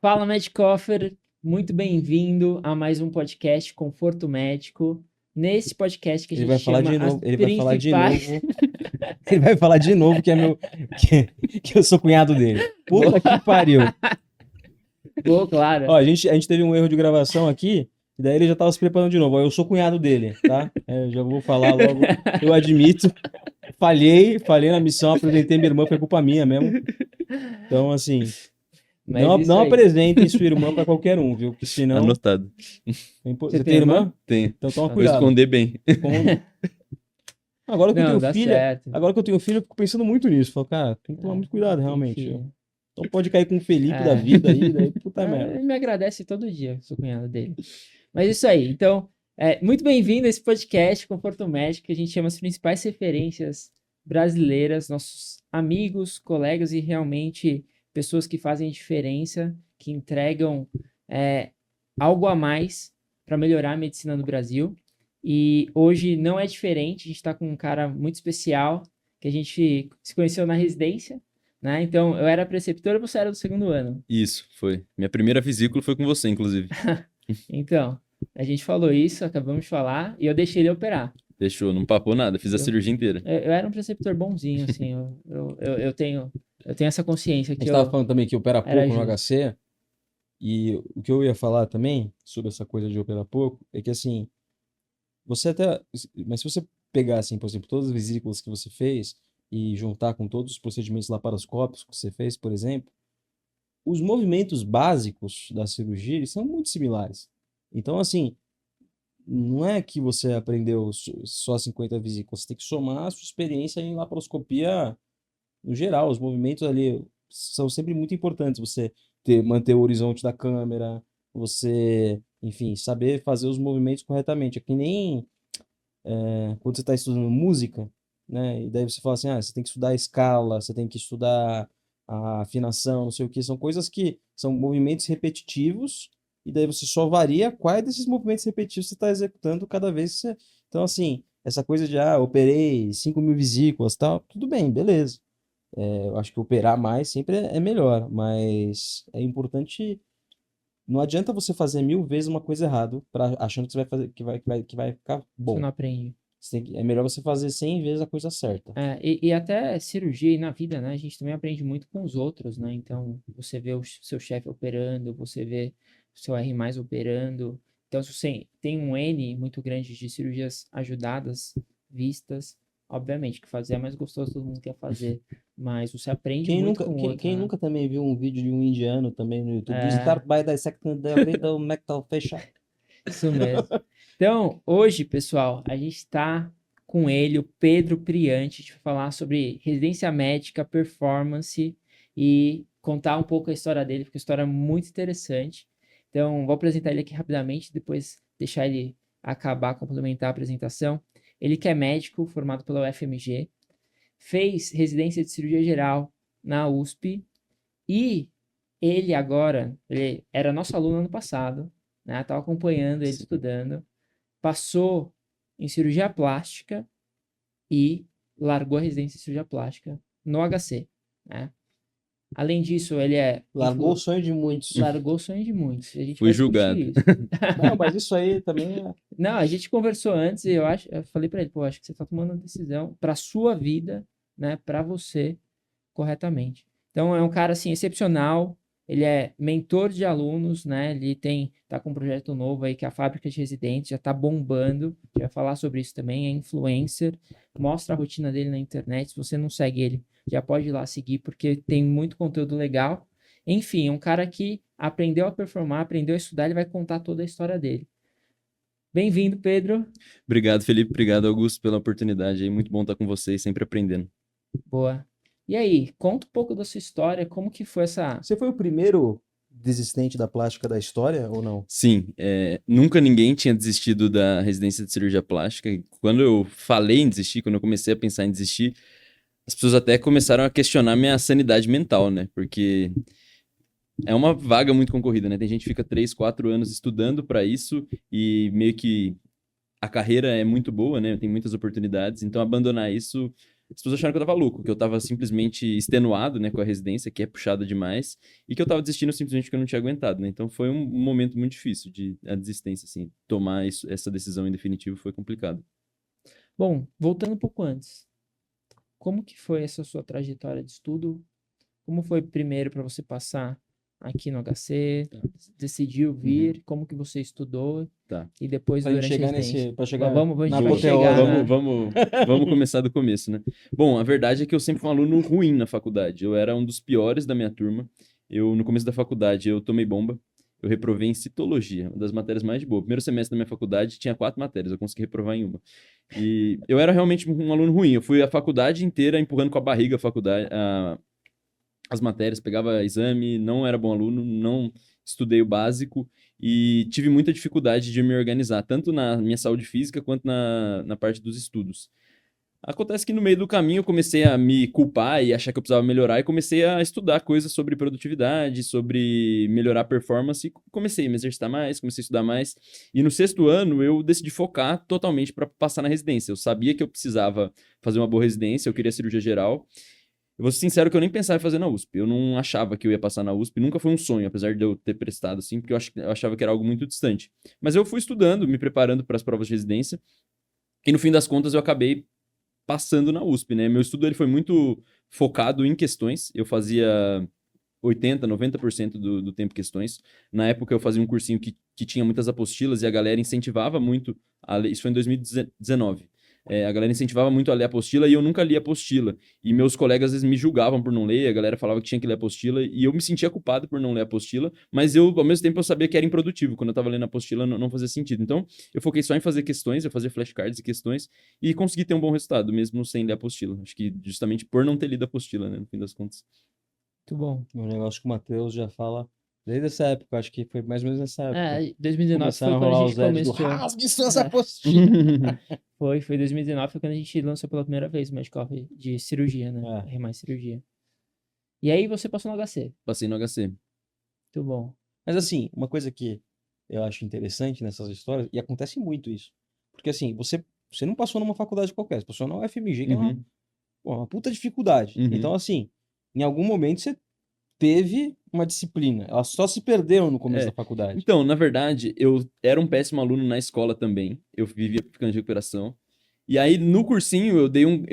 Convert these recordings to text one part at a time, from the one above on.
Fala, Medcoffer, muito bem-vindo a mais um podcast Conforto Médico. Nesse podcast que a Ele gente vai falar chama de as novo, ele vai falar de principais. novo, ele vai falar de novo que é que eu sou cunhado dele. Boa, Puta que pariu. boa, claro. Ó, a gente teve um erro de gravação aqui, e daí ele já tava se preparando de novo. Ó, eu sou cunhado dele, tá? Eu já vou falar logo. Eu admito, falhei na missão, apresentei minha irmã, foi culpa minha mesmo. Então, assim, Mas isso não aí. apresentem sua irmã pra qualquer um, viu? Porque senão. Anotado. Você Você tem tem irmã? irmã? Tem. Então toma Então Vou tá. cuidado. esconder bem. Esconde. Não, dá certo. Agora que eu tenho filho, eu fico pensando muito nisso. Falo, cara, tem que tomar muito cuidado, Tem realmente. filho. Então pode cair com o Felipe da É. vida aí, daí puta merda. Ele me agradece todo dia, sou cunhado dele. Mas isso aí, então, muito bem-vindo a esse podcast Conforto Médico, que a gente chama as principais referências brasileiras, nossos amigos, colegas e realmente pessoas que fazem diferença, que entregam algo a mais para melhorar a medicina no Brasil. E hoje não é diferente, a gente está com um cara muito especial, que a gente se conheceu na residência, né? Então, eu era preceptor e você era do segundo ano. Isso, foi. Minha primeira vesícula foi com você, inclusive. Então, a gente falou isso, acabamos de falar, e eu deixei ele operar. Deixou, não papou nada, fiz a Eu, cirurgia inteira. eu era um preceptor bonzinho, assim, eu tenho essa consciência A que gente tava eu falando também que opera era pouco no justo. HC, e o que eu ia falar também sobre essa coisa de operar pouco é que assim, mas se você pegar assim, por exemplo, todas as vesículas que você fez e juntar com todos os procedimentos laparoscópicos que você fez, por exemplo, os movimentos básicos da cirurgia eles são muito similares. Então, assim, não é que você aprendeu só 50 vesículas, você tem que somar a sua experiência em laparoscopia no geral. Os movimentos ali são sempre muito importantes. Você manter o horizonte da câmera, você, enfim, saber fazer os movimentos corretamente. É que nem quando você está estudando música, né? E daí você fala assim, ah, você tem que estudar a escala, você tem que estudar a afinação, não sei o que. São coisas que são movimentos repetitivos, e daí você só varia quais desses movimentos repetitivos você está executando cada vez que você. Então, assim, essa coisa de, operei 5.000 vesículas, tal, tudo bem, beleza. Eu acho que operar mais sempre é melhor, mas é importante. Não adianta você fazer 1.000 vezes uma coisa errada, achando que você vai fazer, que vai ficar Isso eu bom. não aprendi. É melhor você fazer 100 vezes a coisa certa. E até cirurgia e na vida, né? A gente também aprende muito com os outros, né? Então, você vê o seu chefe operando, você vê o seu R mais operando. Então, se você tem um N muito grande de cirurgias ajudadas, vistas, obviamente que fazer é mais gostoso, todo mundo quer fazer. Mas você aprende Quem muito nunca, com o quem, outro, quem né? nunca também viu um vídeo de um indiano também no YouTube? É, Start by dissecting the little metal fascia. isso mesmo. Então, hoje, pessoal, a gente está com ele, o Pedro Priante, de falar sobre residência médica, performance e contar um pouco a história dele, porque a história é muito interessante. Então, vou apresentar ele aqui rapidamente, depois deixar ele acabar, complementar a apresentação. Ele que é médico, formado pela UFMG, fez residência de cirurgia geral na USP e ele era nosso aluno ano passado, né? Estava acompanhando ele estudando, passou em cirurgia plástica e largou a residência de cirurgia plástica no HC, né? Além disso, ele Largou o sonho de muitos. largou o sonho de muitos. A gente Fui vai discutir julgado. isso. Não, mas isso aí também é. Não, a gente conversou antes e eu falei para ele, pô, acho que você está tomando uma decisão para sua vida, né, para você corretamente. Então é um cara assim excepcional, ele é mentor de alunos, né? Ele tá com um projeto novo aí que é a Fábrica de Residentes, já tá bombando. A gente vai falar sobre isso também, é influencer, mostra a rotina dele na internet. Se você não segue ele, já pode ir lá seguir porque tem muito conteúdo legal. Enfim, é um cara que aprendeu a performar, aprendeu a estudar, ele vai contar toda a história dele. Bem-vindo, Pedro. Obrigado, Felipe. Obrigado, Augusto, pela oportunidade aí. Muito bom estar com vocês, sempre aprendendo. Boa. E aí, conta um pouco da sua história, como que foi essa. Você foi o primeiro desistente da plástica da história ou não? Sim, nunca ninguém tinha desistido da residência de cirurgia plástica. E quando eu falei em desistir, quando eu comecei a pensar em desistir, as pessoas até começaram a questionar minha sanidade mental, né? Porque é uma vaga muito concorrida, né? Tem gente que fica 3, 4 anos estudando para isso e meio que a carreira é muito boa, né? Tem muitas oportunidades, então abandonar isso as pessoas acharam que eu tava louco, que eu tava simplesmente extenuado, né, com a residência, que é puxada demais, e que eu tava desistindo simplesmente porque eu não tinha aguentado, né? Então foi um momento muito difícil de a desistência, assim, tomar essa decisão em definitivo foi complicado. Bom, voltando um pouco antes, como que foi essa sua trajetória de estudo? Como foi primeiro para você passar aqui no HC? Decidiu vir? Como que você estudou? Tá. E depois Pra gente durante a chegar residência? pra chegar Vamos, a na gente vai Vamos, chegar apoteose, na... né? vamos começar do começo, né? Bom, a verdade é que eu sempre fui um aluno ruim na faculdade. Eu era um dos piores da minha turma. No começo da faculdade, eu tomei bomba. Eu reprovei em citologia, uma das matérias mais de boa. Primeiro semestre da minha faculdade tinha 4 matérias, eu consegui reprovar em uma. E eu era realmente um aluno ruim. Eu fui a faculdade inteira empurrando com a barriga a faculdade, as matérias, pegava exame, não era bom aluno, não estudei o básico e tive muita dificuldade de me organizar, tanto na minha saúde física quanto na parte dos estudos. Acontece que no meio do caminho eu comecei a me culpar e achar que eu precisava melhorar e comecei a estudar coisas sobre produtividade, sobre melhorar a performance e comecei a me exercitar mais, comecei a estudar mais. E no sexto ano eu decidi focar totalmente para passar na residência. Eu sabia que eu precisava fazer uma boa residência, eu queria cirurgia geral. Eu vou ser sincero que eu nem pensava em fazer na USP. Eu não achava que eu ia passar na USP, nunca foi um sonho, apesar de eu ter prestado assim, porque eu achava que era algo muito distante. Mas eu fui estudando, me preparando para as provas de residência, e no fim das contas eu acabei passando na USP, né? Meu estudo ele foi muito focado em questões. Eu fazia 80, 90% do tempo questões. Na época eu fazia um cursinho que tinha muitas apostilas e a galera incentivava muito a ler. Isso foi em 2019. A galera incentivava muito a ler a apostila e eu nunca li a apostila. E meus colegas às vezes me julgavam por não ler, a galera falava que tinha que ler a apostila e eu me sentia culpado por não ler a apostila, mas ao mesmo tempo eu sabia que era improdutivo. Quando eu tava lendo a apostila não fazia sentido. Então eu foquei só em fazer questões, eu fazia flashcards e questões e consegui ter um bom resultado, mesmo sem ler a apostila. Acho que justamente por não ter lido a apostila, né, no fim das contas. Muito bom. Um negócio que o Matheus já fala desde essa época, acho que foi mais ou menos nessa época. 2019 foi Começaram a quando a rolar gente os ads do começou. rasgue suas É. apostilas. Foi 2019 foi quando a gente lançou pela primeira vez o Medical de cirurgia, né? É. Mais cirurgia. E aí você passou no HC. Passei no HC. Muito bom. Mas assim, uma coisa que eu acho interessante nessas histórias, e acontece muito isso, porque assim, você não passou numa faculdade qualquer, você passou na UFMG, que é Uhum. uma puta dificuldade. Uhum. Então assim, em algum momento você teve uma disciplina, ela só se perdeu no começo da faculdade. Então, na verdade, eu era um péssimo aluno na escola também. Eu vivia ficando de recuperação. E aí, no cursinho, eu dei um.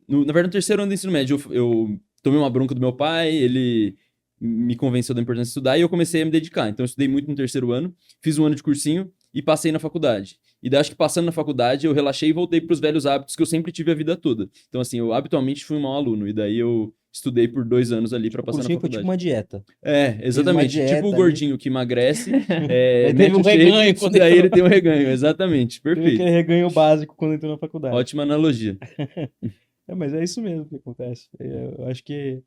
Na verdade, no terceiro ano do ensino médio, eu tomei uma bronca do meu pai, ele me convenceu da importância de estudar e eu comecei a me dedicar. Então, eu estudei muito no terceiro ano, fiz um ano de cursinho e passei na faculdade. E daí, acho que passando na faculdade, eu relaxei e voltei para os velhos hábitos que eu sempre tive a vida toda. Então, assim, eu habitualmente fui um mau aluno. E daí, eu estudei por 2 anos ali para O passar na cursinho foi faculdade. tipo uma dieta. Exatamente. dieta Tipo o ali. gordinho que emagrece, Aí mete teve um shake, reganho quando daí entrou. ele tem um reganho. Exatamente. Teve aquele Perfeito. reganho básico quando entrou na faculdade. Ótima analogia. Mas é isso mesmo que acontece. Eu acho que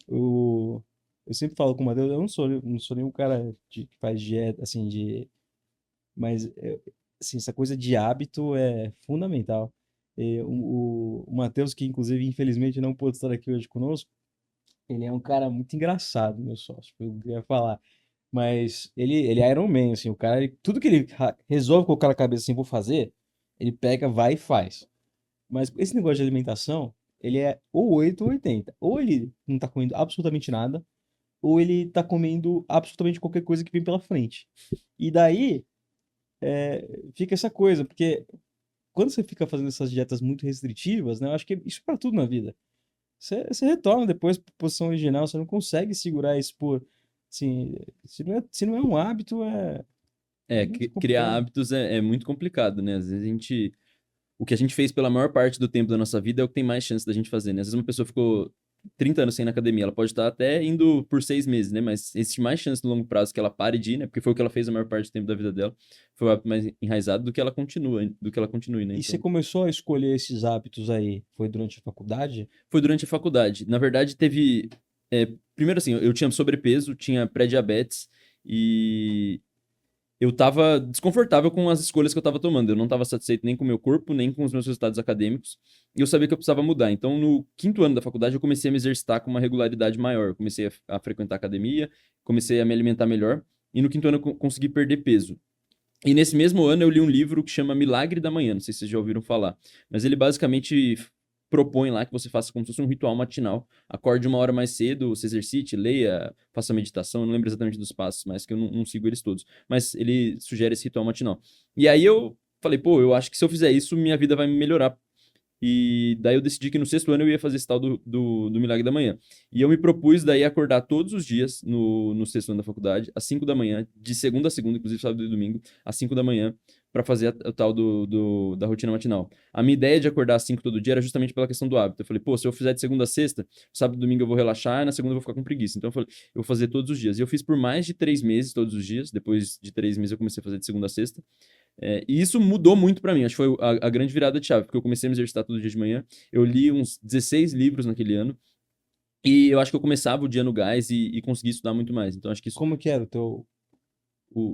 eu sempre falo com o Matheus, eu não sou nenhum cara que faz dieta, assim, mas, assim, essa coisa de hábito é fundamental. O Matheus, que inclusive, infelizmente, não pôde estar aqui hoje conosco, ele é um cara muito engraçado, meu sócio, foi o que eu ia falar. Mas ele é Iron Man, assim, o cara, tudo que ele resolve colocar na cabeça assim, vou fazer, ele pega, vai e faz. Mas esse negócio de alimentação, ele é ou 8 ou 80. Ou ele não tá comendo absolutamente nada, ou ele tá comendo absolutamente qualquer coisa que vem pela frente. E daí, fica essa coisa, porque quando você fica fazendo essas dietas muito restritivas, né, eu acho que isso para tudo na vida. Você retorna depois para posição original, você não consegue segurar isso por, assim, se não é um hábito, muito Criar complicado. hábitos é muito complicado, né? Às vezes o que a gente fez pela maior parte do tempo da nossa vida é o que tem mais chance da gente fazer, né? Às vezes uma pessoa ficou 30 anos sem ir na academia, ela pode estar até indo por 6 meses, né? Mas existe mais chance no longo prazo que ela pare de ir, né? Porque foi o que ela fez a maior parte do tempo da vida dela. Foi o hábito mais enraizado do que ela continue, né? E você Então, começou a escolher esses hábitos aí, foi durante a faculdade? foi durante a faculdade. Na verdade, teve... primeiro assim, eu tinha sobrepeso, tinha pré-diabetes e eu tava desconfortável com as escolhas que eu tava tomando. Eu não tava satisfeito nem com o meu corpo, nem com os meus resultados acadêmicos. E eu sabia que eu precisava mudar. Então, no quinto ano da faculdade, eu comecei a me exercitar com uma regularidade maior. Eu comecei a frequentar a academia, comecei a me alimentar melhor. E no quinto ano eu consegui perder peso. E nesse mesmo ano eu li um livro que chama Milagre da Manhã, não sei se vocês já ouviram falar, mas ele basicamente propõe lá que você faça como se fosse um ritual matinal. Acorde uma hora mais cedo, se exercite, leia, faça meditação, eu não lembro exatamente dos passos, mas que eu não sigo eles todos. Mas ele sugere esse ritual matinal. E aí eu falei, pô, eu acho que se eu fizer isso, minha vida vai melhorar. E daí eu decidi que no sexto ano eu ia fazer esse tal do Milagre da Manhã. E eu me propus daí acordar todos os dias no sexto ano da faculdade, às 5 da manhã, de segunda a segunda, inclusive sábado e domingo, às 5 da manhã, para fazer o tal da rotina matinal. A minha ideia de acordar às 5 todo dia era justamente pela questão do hábito. Eu falei, pô, se eu fizer de segunda a sexta, sábado e domingo eu vou relaxar, e na segunda eu vou ficar com preguiça. Então eu falei, eu vou fazer todos os dias. E eu fiz por mais de 3 meses, todos os dias. Depois de 3 meses eu comecei a fazer de segunda a sexta. E isso mudou muito pra mim, acho que foi a grande virada de chave, porque eu comecei a me exercitar todo dia de manhã, eu li uns 16 livros naquele ano, e eu acho que eu começava o dia no gás e consegui estudar muito mais, então acho que isso, Como que era o teu...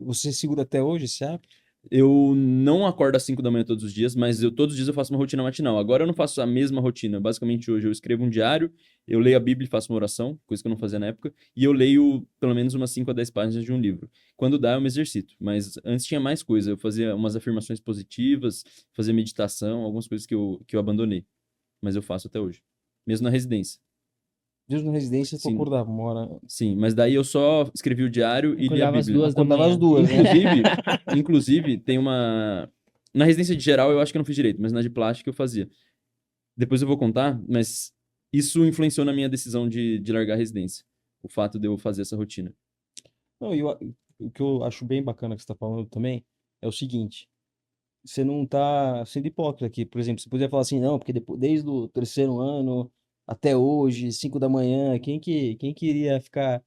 Você segura até hoje esse hábito? eu não acordo às 5 da manhã todos os dias, mas todos os dias eu faço uma rotina matinal. Agora eu não faço a mesma rotina, basicamente hoje eu escrevo um diário, eu leio a Bíblia e faço uma oração, coisa que eu não fazia na época, e eu leio pelo menos umas 5 a 10 páginas de um livro. Quando dá eu me exercito, mas antes tinha mais coisa, eu fazia umas afirmações positivas, fazia meditação, algumas coisas que eu abandonei, mas eu faço até hoje, mesmo na residência. Dias na residência, tu Sim, acordava uma hora... sim, mas daí eu só escrevi o diário e li a Acordava às Bíblia. 2 da Acordava às manhã. 2, né? Inclusive, tem uma. Na residência de geral eu acho que eu não fiz direito, mas na de plástica eu fazia. Depois eu vou contar, mas isso influenciou na minha decisão de largar a residência. O fato de eu fazer essa rotina. Não, o que eu acho bem bacana que você tá falando também é o seguinte, você não tá sendo hipócrita aqui. Por exemplo, você poderia falar assim, não, porque depois, desde o terceiro ano até hoje, 5 da manhã, quem que iria ficar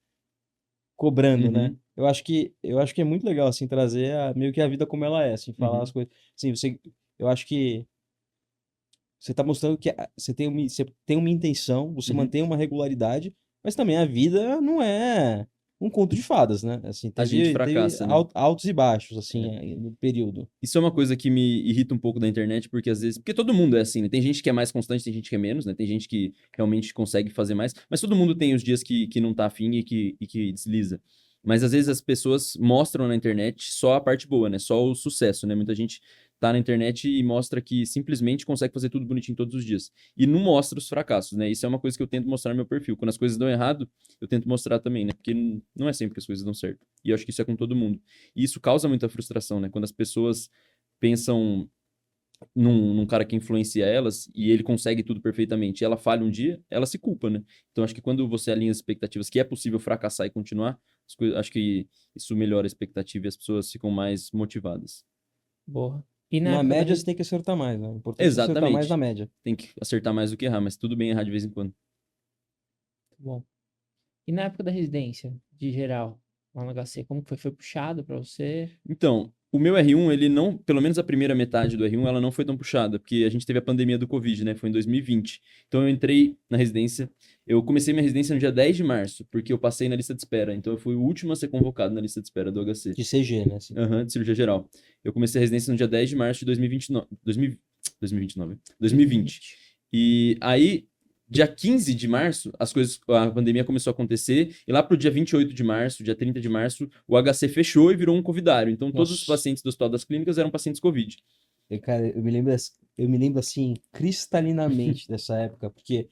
cobrando, né? Uhum, Eu acho que é muito legal, assim, trazer meio que a vida como ela é, assim, falar as uhum, coisas. Assim, eu acho que você tá mostrando que você tem uma intenção, você uhum. mantém uma regularidade, mas também a vida não é um conto de fadas, né? Assim, A gente teve fracassa, né? altos e baixos, assim, É. no período. Isso é uma coisa que me irrita um pouco da internet, porque às vezes. Porque todo mundo é assim, né? Tem gente que é mais constante, tem gente que é menos, né? Tem gente que realmente consegue fazer mais, mas todo mundo tem os dias que não tá afim e que desliza. Mas às vezes as pessoas mostram na internet só a parte boa, né? Só o sucesso, né? Muita gente tá na internet e mostra que simplesmente consegue fazer tudo bonitinho todos os dias. E não mostra os fracassos, né? Isso é uma coisa que eu tento mostrar no meu perfil. Quando as coisas dão errado, eu tento mostrar também, né? Porque não é sempre que as coisas dão certo. E eu acho que isso é com todo mundo. E isso causa muita frustração, né? Quando as pessoas pensam num cara que influencia elas e ele consegue tudo perfeitamente e ela falha um dia, ela se culpa, né? Então acho que quando você alinha as expectativas que é possível fracassar e continuar, acho que isso melhora a expectativa e as pessoas ficam mais motivadas. Boa. E na Na época da média, você tem que acertar mais, né? O importante é acertar mais na Exatamente. média. Tem que acertar mais do que errar, mas tudo bem errar de vez em quando. Bom. E na época da residência, de geral, lá no HC, como que foi? Foi puxado pra você? Então, o meu R1, ele não, pelo menos a primeira metade do R1, ela não foi tão puxada, porque a gente teve a pandemia do Covid, né? Foi em 2020. Então eu entrei na residência, eu comecei minha residência no dia 10 de março, porque eu passei na lista de espera. Então eu fui o último a ser convocado na lista de espera do HC. De CG, né? Assim. Aham, de cirurgia geral. Eu comecei a residência no dia 10 de março de 2029, 2029, 2020. E aí, dia 15 de março, a pandemia começou a acontecer, e lá pro dia 28 de março, dia 30 de março, o HC fechou e virou um covidário. Então, todos os Nossa. pacientes do Hospital das Clínicas eram pacientes Covid. Cara, eu me lembro assim, cristalinamente dessa época, porque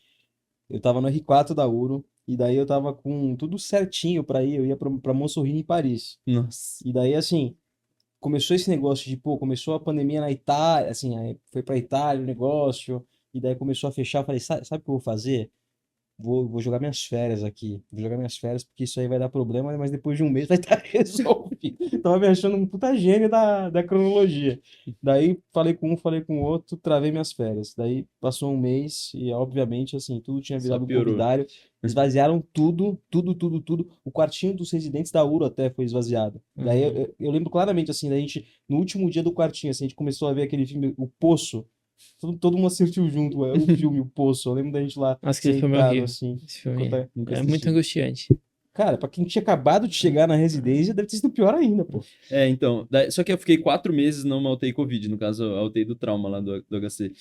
eu tava no R4 da Uro, e daí eu tava com tudo certinho pra ir, eu ia pra Monsorrini em Paris. Nossa. E daí, assim, começou esse negócio de, pô, começou a pandemia na Itália, assim, aí foi pra Itália o negócio, e daí começou a fechar, eu falei, sabe o que eu vou fazer? Vou jogar minhas férias aqui. Vou jogar minhas férias porque isso aí vai dar problema, mas depois de um mês vai estar resolvido. Tava me achando um puta gênio da cronologia. Daí falei com um, falei com o outro, travei minhas férias. Daí passou um mês e, obviamente, assim, tudo tinha Só virado um piorou. covidário. Esvaziaram tudo, tudo, tudo, tudo. O quartinho dos residentes da URO até foi esvaziado. Daí eu lembro claramente, assim, da gente, no último dia do quartinho, assim, a gente começou a ver aquele filme, O Poço. Todo mundo assistiu junto, o filme, O Poço. Eu lembro da gente lá Nossa, que filme é sentado, horrível. assim. Esse filme Nunca é muito assisti. angustiante. Cara, pra quem tinha acabado de chegar na residência, deve ter sido pior ainda, pô. Então, só que eu fiquei 4 meses numa UTI Covid, no caso, a UTI do trauma lá do HC.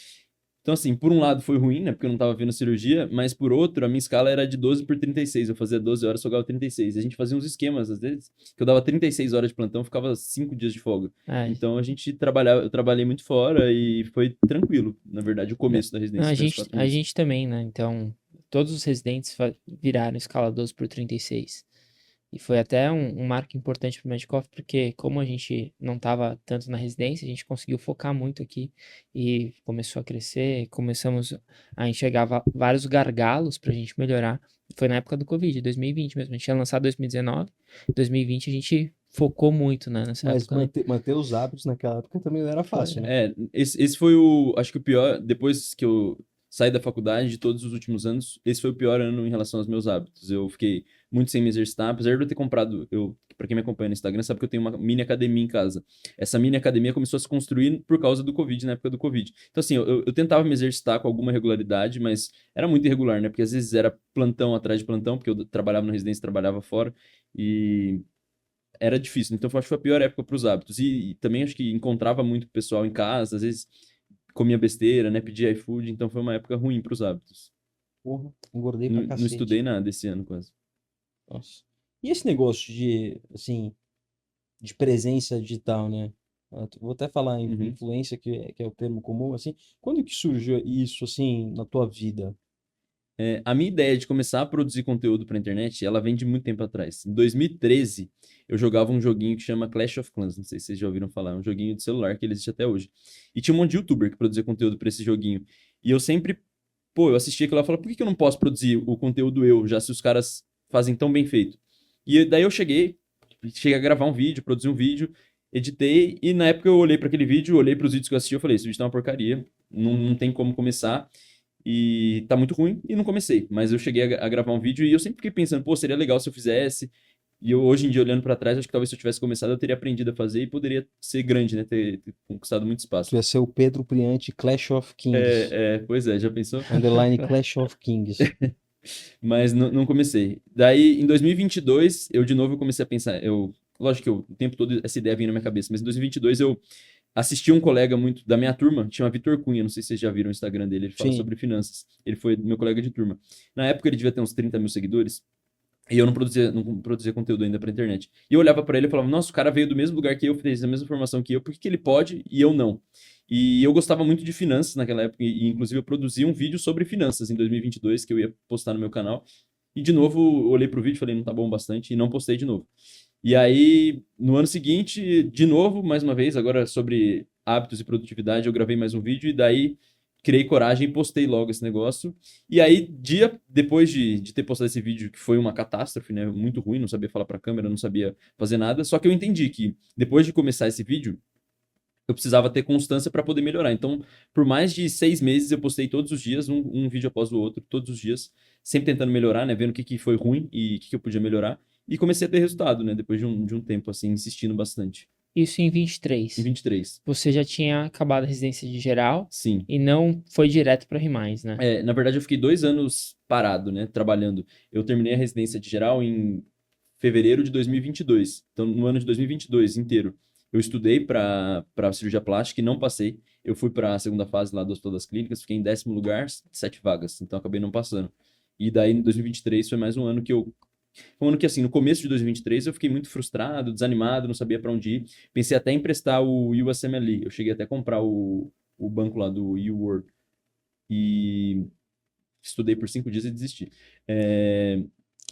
Então, assim, por um lado foi ruim, né? Porque eu não tava vendo cirurgia, mas por outro, a minha escala era de 12 por 36. Eu fazia 12 horas, folgava 36. A gente fazia uns esquemas, às vezes, que eu dava 36 horas de plantão, ficava 5 dias de folga. É. Então a gente trabalhava, eu trabalhei muito fora e foi tranquilo, na verdade, o começo da Não, residência. foi os 4 a meses. gente também, né? Então, todos os residentes viraram escala 12 por 36. E foi até um marco importante para o Medcoff, porque como a gente não estava tanto na residência, a gente conseguiu focar muito aqui e começou a crescer, começamos a enxergar vários gargalos para a gente melhorar. Foi na época do Covid, 2020 mesmo. A gente tinha lançado 2019, 2020 a gente focou muito, né, nessa Mas época. Né? manter os hábitos naquela época também não era fácil, né? Esse foi o, acho que o pior, depois que eu saí da faculdade, de todos os últimos anos, esse foi o pior ano em relação aos meus hábitos. Eu fiquei muito sem me exercitar, apesar de eu ter comprado, para quem me acompanha no Instagram, sabe que eu tenho uma mini academia em casa. Essa mini academia começou a se construir por causa do Covid, na época do Covid. Então, assim, eu tentava me exercitar com alguma regularidade, mas era muito irregular, né? Porque às vezes era plantão atrás de plantão, porque eu trabalhava na residência, trabalhava fora, e era difícil. Então, acho que foi a pior época para os hábitos. E também acho que encontrava muito pessoal em casa, às vezes comia besteira, né? Pedia iFood, então foi uma época ruim para os hábitos. Porra, engordei Não, pra não cacete. estudei nada esse ano quase. Nossa. E esse negócio de, assim, de presença digital, né? Vou até falar em Uhum. influência, que é o termo comum, assim. Quando que surgiu isso, assim, na tua vida? A minha ideia de começar a produzir conteúdo para internet, ela vem de muito tempo atrás. Em 2013, eu jogava um joguinho que chama Clash of Clans, não sei se vocês já ouviram falar, é um joguinho de celular que ele existe até hoje. E tinha um monte de youtuber que produzia conteúdo para esse joguinho. E eu sempre, eu assistia aquilo lá e falava, por que eu não posso produzir o conteúdo eu, já se os caras fazem tão bem feito? E daí eu cheguei a gravar um vídeo, produzir um vídeo, editei, e na época eu olhei para aquele vídeo, olhei para os vídeos que eu assisti, eu falei, esse vídeo tá uma porcaria, não tem como começar. E tá muito ruim e não comecei. Mas eu cheguei a gravar um vídeo e eu sempre fiquei pensando, pô, seria legal se eu fizesse. E eu, hoje em dia, olhando pra trás, acho que talvez se eu tivesse começado, eu teria aprendido a fazer e poderia ser grande, né? Ter conquistado muito espaço. Tu ia ser o Pedro Priante Clash of Kings. Pois é, já pensou? Underline Clash of Kings. Mas não comecei. Daí, em 2022, eu de novo comecei a pensar. Lógico que o tempo todo essa ideia vinha na minha cabeça, mas em 2022 eu assisti um colega muito da minha turma, chama Vitor Cunha, não sei se vocês já viram o Instagram dele, ele fala Sim. sobre finanças. Ele foi meu colega de turma. Na época ele devia ter uns 30 mil seguidores, e eu não produzia conteúdo ainda pra internet. E eu olhava pra ele e falava, nossa, o cara veio do mesmo lugar que eu, fez a mesma formação que eu, por que ele pode e eu não? E eu gostava muito de finanças naquela época, e inclusive eu produzi um vídeo sobre finanças em 2022, que eu ia postar no meu canal. E de novo, eu olhei pro vídeo e falei, não tá bom bastante, e não postei de novo. E aí, no ano seguinte, de novo, mais uma vez, agora sobre hábitos e produtividade, eu gravei mais um vídeo e daí criei coragem e postei logo esse negócio. E aí, dia depois de ter postado esse vídeo, que foi uma catástrofe, né? Muito ruim, não sabia falar pra câmera, não sabia fazer nada. Só que eu entendi que depois de começar esse vídeo, eu precisava ter constância para poder melhorar. Então, por mais de 6 meses, eu postei todos os dias, um vídeo após o outro, todos os dias, sempre tentando melhorar, né? Vendo o que foi ruim e o que eu podia melhorar. E comecei a ter resultado, né? Depois de um tempo, assim, insistindo bastante. Isso em 23. Em 23. Você já tinha acabado a residência de geral Sim. e não foi direto para Rimais, né? Na verdade, eu fiquei 2 anos parado, né? Trabalhando. Eu terminei a residência de geral em fevereiro de 2022. Então, no ano de 2022 inteiro, eu estudei para cirurgia plástica e não passei. Eu fui para a segunda fase lá do Hospital das Clínicas, fiquei em 10º lugar, 7 vagas. Então, acabei não passando. E daí, em 2023, foi mais um ano que eu... Foi um ano que, assim, no começo de 2023, eu fiquei muito frustrado, desanimado, não sabia para onde ir. Pensei até em emprestar o USMLE. Eu cheguei até a comprar o banco lá do UWorld. E estudei por 5 dias e desisti. É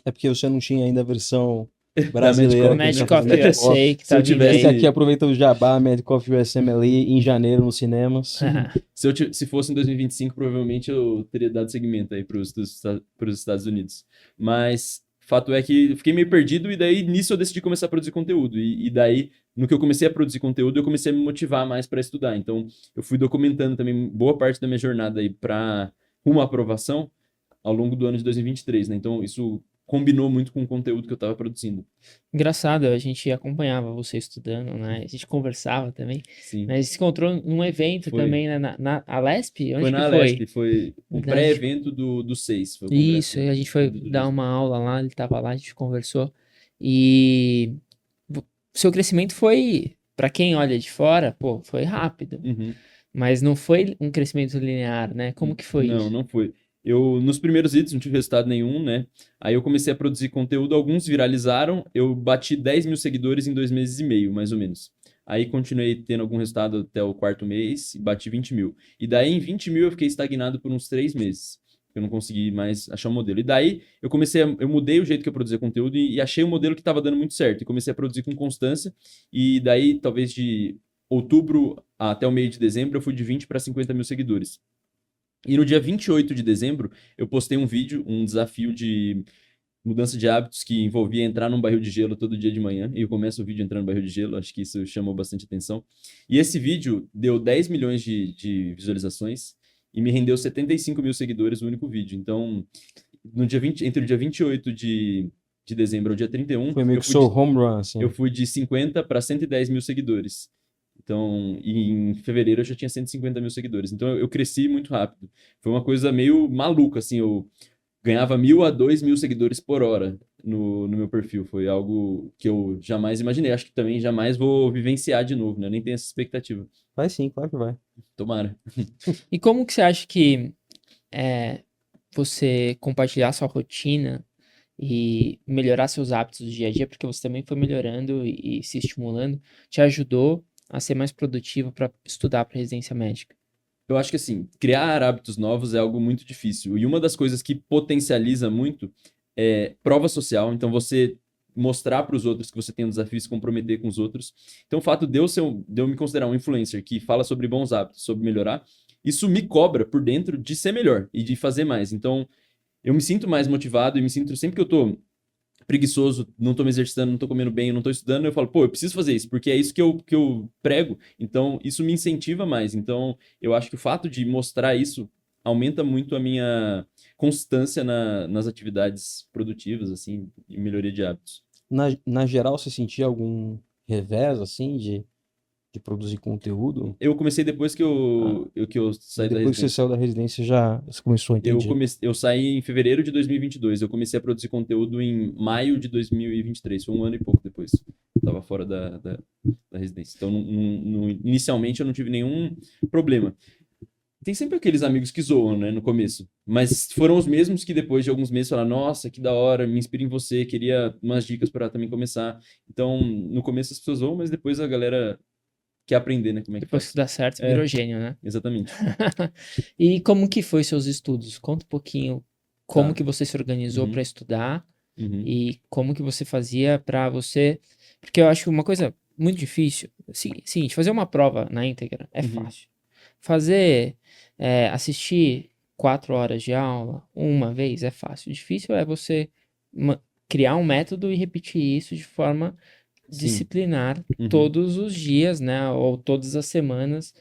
porque você não tinha ainda a versão Da brasileira. Medcoff que a gente USA, faz. que Se tá eu vindo tivesse- Fica aí. aqui, aproveita o jabá, Medcoff USMLE em janeiro nos cinemas. Se fosse em 2025, provavelmente eu teria dado seguimento aí para os Estados Unidos. Mas fato é que eu fiquei meio perdido e daí nisso eu decidi começar a produzir conteúdo. E daí, no que eu comecei a produzir conteúdo, eu comecei a me motivar mais para estudar. Então, eu fui documentando também boa parte da minha jornada aí para uma aprovação ao longo do ano de 2023, né? Então, isso combinou muito com o conteúdo que eu estava produzindo. Engraçado, a gente acompanhava você estudando, né? A gente conversava também. Sim. Mas a gente se encontrou num evento Foi. também, né? Na Alesp? Onde Foi que na foi? Alesp, foi um Da- pré-evento do 6. Foi o congresso Isso, aí a gente foi do dar turismo. uma aula lá, ele tava lá, a gente conversou. E seu crescimento foi, pra quem olha de fora, pô, foi rápido. Uhum. Mas não foi um crescimento linear, né? Como que foi Não, isso? não foi. Eu, nos primeiros vídeos, não tive resultado nenhum, né? Aí eu comecei a produzir conteúdo, alguns viralizaram, eu bati 10 mil seguidores em 2 meses e meio, mais ou menos. Aí continuei tendo algum resultado até o quarto mês e bati 20 mil. E daí em 20 mil eu fiquei estagnado por uns 3 meses. Eu não consegui mais achar um modelo. E daí eu mudei o jeito que eu produzia conteúdo e achei um modelo que estava dando muito certo. E comecei a produzir com constância. E daí, talvez de outubro até o meio de dezembro, eu fui de 20 para 50 mil seguidores. E no dia 28 de dezembro, eu postei um vídeo, um desafio de mudança de hábitos que envolvia entrar num barril de gelo todo dia de manhã. E eu começo o vídeo entrando no barril de gelo, acho que isso chamou bastante atenção. E esse vídeo deu 10 milhões de visualizações e me rendeu 75 mil seguidores no único vídeo. Então, no dia 20, entre o dia 28 de dezembro ao dia 31, Foi meio que seu home run, assim. eu fui de 50 para 110 mil seguidores. Então, e em fevereiro eu já tinha 150 mil seguidores. Então, eu cresci muito rápido. Foi uma coisa meio maluca, assim. Eu ganhava 1.000 a 2.000 seguidores por hora no meu perfil. Foi algo que eu jamais imaginei. Acho que também jamais vou vivenciar de novo, né? Nem tenho essa expectativa. Vai sim, claro que vai. Tomara. E como que você acha que é, você compartilhar sua rotina e melhorar seus hábitos do dia a dia, porque você também foi melhorando e se estimulando, te ajudou a ser mais produtivo para estudar para residência médica? Eu acho que, assim, criar hábitos novos é algo muito difícil. E uma das coisas que potencializa muito é prova social. Então, você mostrar para os outros que você tem um desafio e se comprometer com os outros. Então, o fato de eu me considerar um influencer que fala sobre bons hábitos, sobre melhorar, isso me cobra por dentro de ser melhor e de fazer mais. Então, eu me sinto mais motivado e me sinto sempre que eu tô preguiçoso, não tô me exercitando, não tô comendo bem, não tô estudando, eu falo, pô, eu preciso fazer isso, porque é isso que eu prego, então isso me incentiva mais. Então, eu acho que o fato de mostrar isso aumenta muito a minha constância nas atividades produtivas, assim, e melhoria de hábitos. Na geral, você sentia algum revés, assim, de produzir conteúdo? Eu comecei depois Ah, que eu saí da depois que você residência. saiu da residência, já você começou a entender. Eu saí em fevereiro de 2022. Eu comecei a produzir conteúdo em maio de 2023. Foi um ano e pouco depois. Eu tava fora da residência. Então, inicialmente, eu não tive nenhum problema. Tem sempre aqueles amigos que zoam, né, no começo. Mas foram os mesmos que depois de alguns meses falaram: Nossa, que da hora, me inspira em você, queria umas dicas para também começar. Então, no começo as pessoas zoam, mas depois a galera quer aprender, né, como é que Depois que faz. dá certo, É, virou gênio, né? exatamente. E como que foi seus estudos? Conta um pouquinho como Tá. que você se organizou para Uhum, estudar uhum, e como que você fazia para você... Porque eu acho uma coisa muito difícil. Seguinte, fazer uma prova na íntegra é uhum. fácil. Assistir 4 horas de aula uma vez é fácil. Difícil é você criar um método e repetir isso de forma Sim. disciplinar Uhum. todos os dias, né? Ou todas as semanas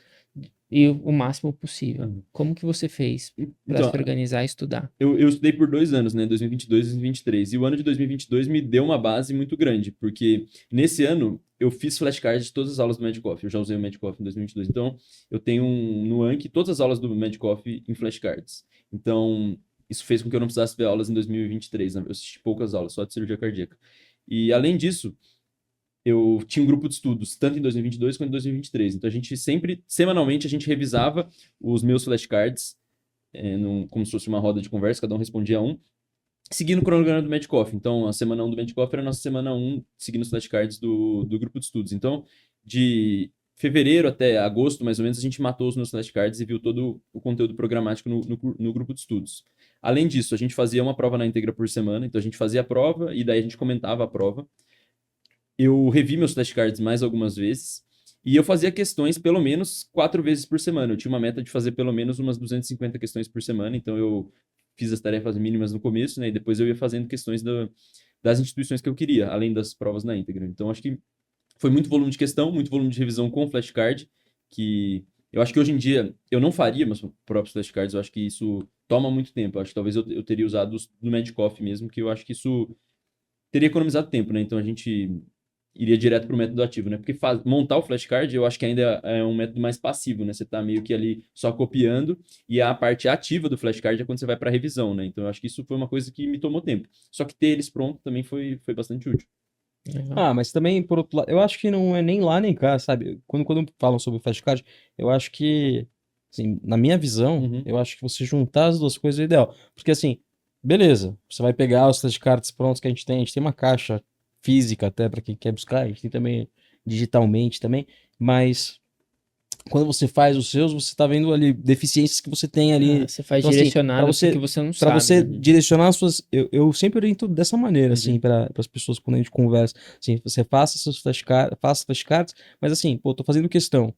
e o máximo possível. Uhum. Como que você fez para Então, se organizar e estudar? eu estudei por 2 anos, né? 2022 e 2023. E o ano de 2022 me deu uma base muito grande, porque nesse ano eu fiz flashcards de todas as aulas do Medcoff. Eu já usei o Medcoff em 2022. Então, eu tenho no Anki todas as aulas do Medcoff em flashcards. Então, isso fez com que eu não precisasse ver aulas em 2023, né? Eu assisti poucas aulas, só de cirurgia cardíaca. E além disso, eu tinha um grupo de estudos, tanto em 2022 quanto em 2023. Então, a gente sempre, semanalmente, a gente revisava os meus flashcards como se fosse uma roda de conversa, cada um respondia um, seguindo o cronograma do Medcoff. Então, a semana 1 do Medcoff era a nossa semana 1, seguindo os flashcards do grupo de estudos. Então, de fevereiro até agosto, mais ou menos, a gente matou os meus flashcards e viu todo o conteúdo programático no grupo de estudos. Além disso, a gente fazia uma prova na íntegra por semana, então a gente fazia a prova e daí a gente comentava a prova. Eu revi meus flashcards mais algumas vezes e eu fazia questões pelo menos 4 vezes por semana. Eu tinha uma meta de fazer pelo menos umas 250 questões por semana, então eu fiz as tarefas mínimas no começo, né? E depois eu ia fazendo questões das instituições que eu queria, além das provas na íntegra. Então acho que foi muito volume de questão, muito volume de revisão com flashcard, que eu acho que hoje em dia eu não faria meus próprios flashcards, eu acho que isso toma muito tempo. Eu acho que talvez eu teria usado os do Medcoff mesmo, que eu acho que isso teria economizado tempo, né? Então a gente iria direto para o método ativo, né? Porque montar o flashcard eu acho que ainda é um método mais passivo, né? Você está meio que ali só copiando e a parte ativa do flashcard é quando você vai para a revisão, né? Então eu acho que isso foi uma coisa que me tomou tempo. Só que ter eles pronto também foi bastante útil. Legal. Ah, mas também, por outro lado, eu acho que não é nem lá nem cá, sabe? Quando falam sobre flashcard, eu acho que, assim, na minha visão, Uhum. eu acho que você juntar as duas coisas é ideal. Porque, assim, beleza, você vai pegar os flashcards prontos que a gente tem uma caixa física até para quem quer buscar, a gente tem também digitalmente também, mas quando você faz os seus, você tá vendo ali deficiências que você tem ali. Você faz Então, assim, direcionado porque você não para sabe, você né? direcionar as suas. Eu sempre oriento dessa maneira, assim, Uhum. para as pessoas quando a gente conversa. Assim, você faça seus flashcards, faça flashcards, mas assim, pô, tô fazendo questão.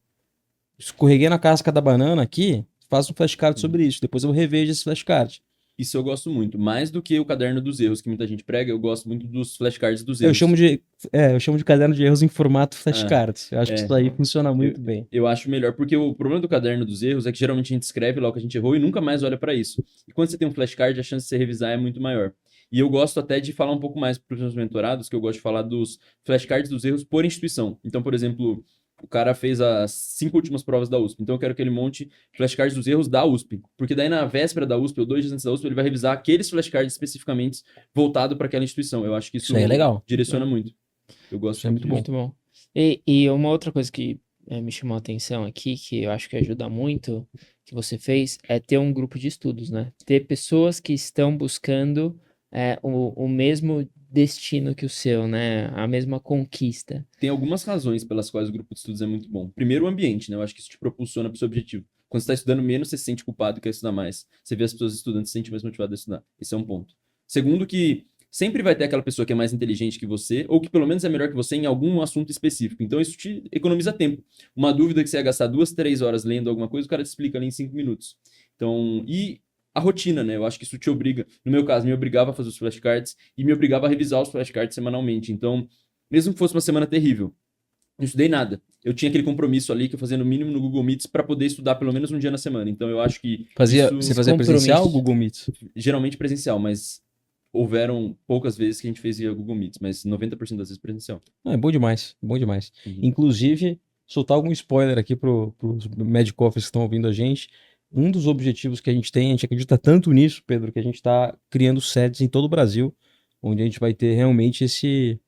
Escorreguei na casca da banana aqui, faço um flashcard Sim. sobre isso. Depois eu revejo esse flashcard. Isso eu gosto muito. Mais do que o caderno dos erros que muita gente prega, eu gosto muito dos flashcards dos Eu erros. chamo de, eu chamo de caderno de erros em formato Ah, flashcards. Eu acho que é. isso aí funciona Eu, muito bem. eu acho melhor, porque o problema do caderno dos erros é que geralmente a gente escreve lá o que a gente errou e nunca mais olha para isso. E quando você tem um flashcard, a chance de você revisar é muito maior. E eu gosto até de falar um pouco mais para os meus mentorados, que eu gosto de falar dos flashcards dos erros por instituição. Então, por exemplo, o cara fez as 5 últimas provas da USP, então eu quero que ele monte flashcards dos erros da USP, porque daí na véspera da USP ou 2 dias antes da USP ele vai revisar aqueles flashcards especificamente voltado para aquela instituição. Eu acho que isso Isso aí é legal. direciona muito. Eu gosto Isso é muito bom. Muito bom. E uma outra coisa que me chamou a atenção aqui, que eu acho que ajuda muito, que você fez, é ter um grupo de estudos, né? Ter pessoas que estão buscando o mesmo destino que o seu, né? A mesma conquista. Tem algumas razões pelas quais o grupo de estudos é muito bom. Primeiro, o ambiente, né? Eu acho que isso te propulsiona para o seu objetivo. Quando você está estudando menos, você se sente culpado e quer estudar mais. Você vê as pessoas estudando, se sente mais motivado a estudar. Esse é um ponto. Segundo, que sempre vai ter aquela pessoa que é mais inteligente que você, ou que pelo menos é melhor que você em algum assunto específico. Então, isso te economiza tempo. Uma dúvida que você ia gastar 2, 3 horas lendo alguma coisa, o cara te explica ali em 5 minutos. Então, e a rotina, né? Eu acho que isso te obriga. No meu caso, me obrigava a fazer os flashcards e me obrigava a revisar os flashcards semanalmente. Então, mesmo que fosse uma semana terrível, não estudei nada. Eu tinha aquele compromisso ali que eu fazia no mínimo no Google Meets para poder estudar pelo menos um dia na semana. Então eu acho que Você isso fazia presencial ou compromisso. Google Meet? geralmente presencial, mas houveram poucas vezes que a gente fez via Google Meets, mas 90% das vezes presencial. Ah, é bom demais, bom demais. Uhum. Inclusive, soltar algum spoiler aqui pros Medicoffers que estão ouvindo a gente. Um dos objetivos que a gente acredita tanto nisso, Pedro, que a gente está criando sedes em todo o Brasil, onde a gente vai ter realmente esse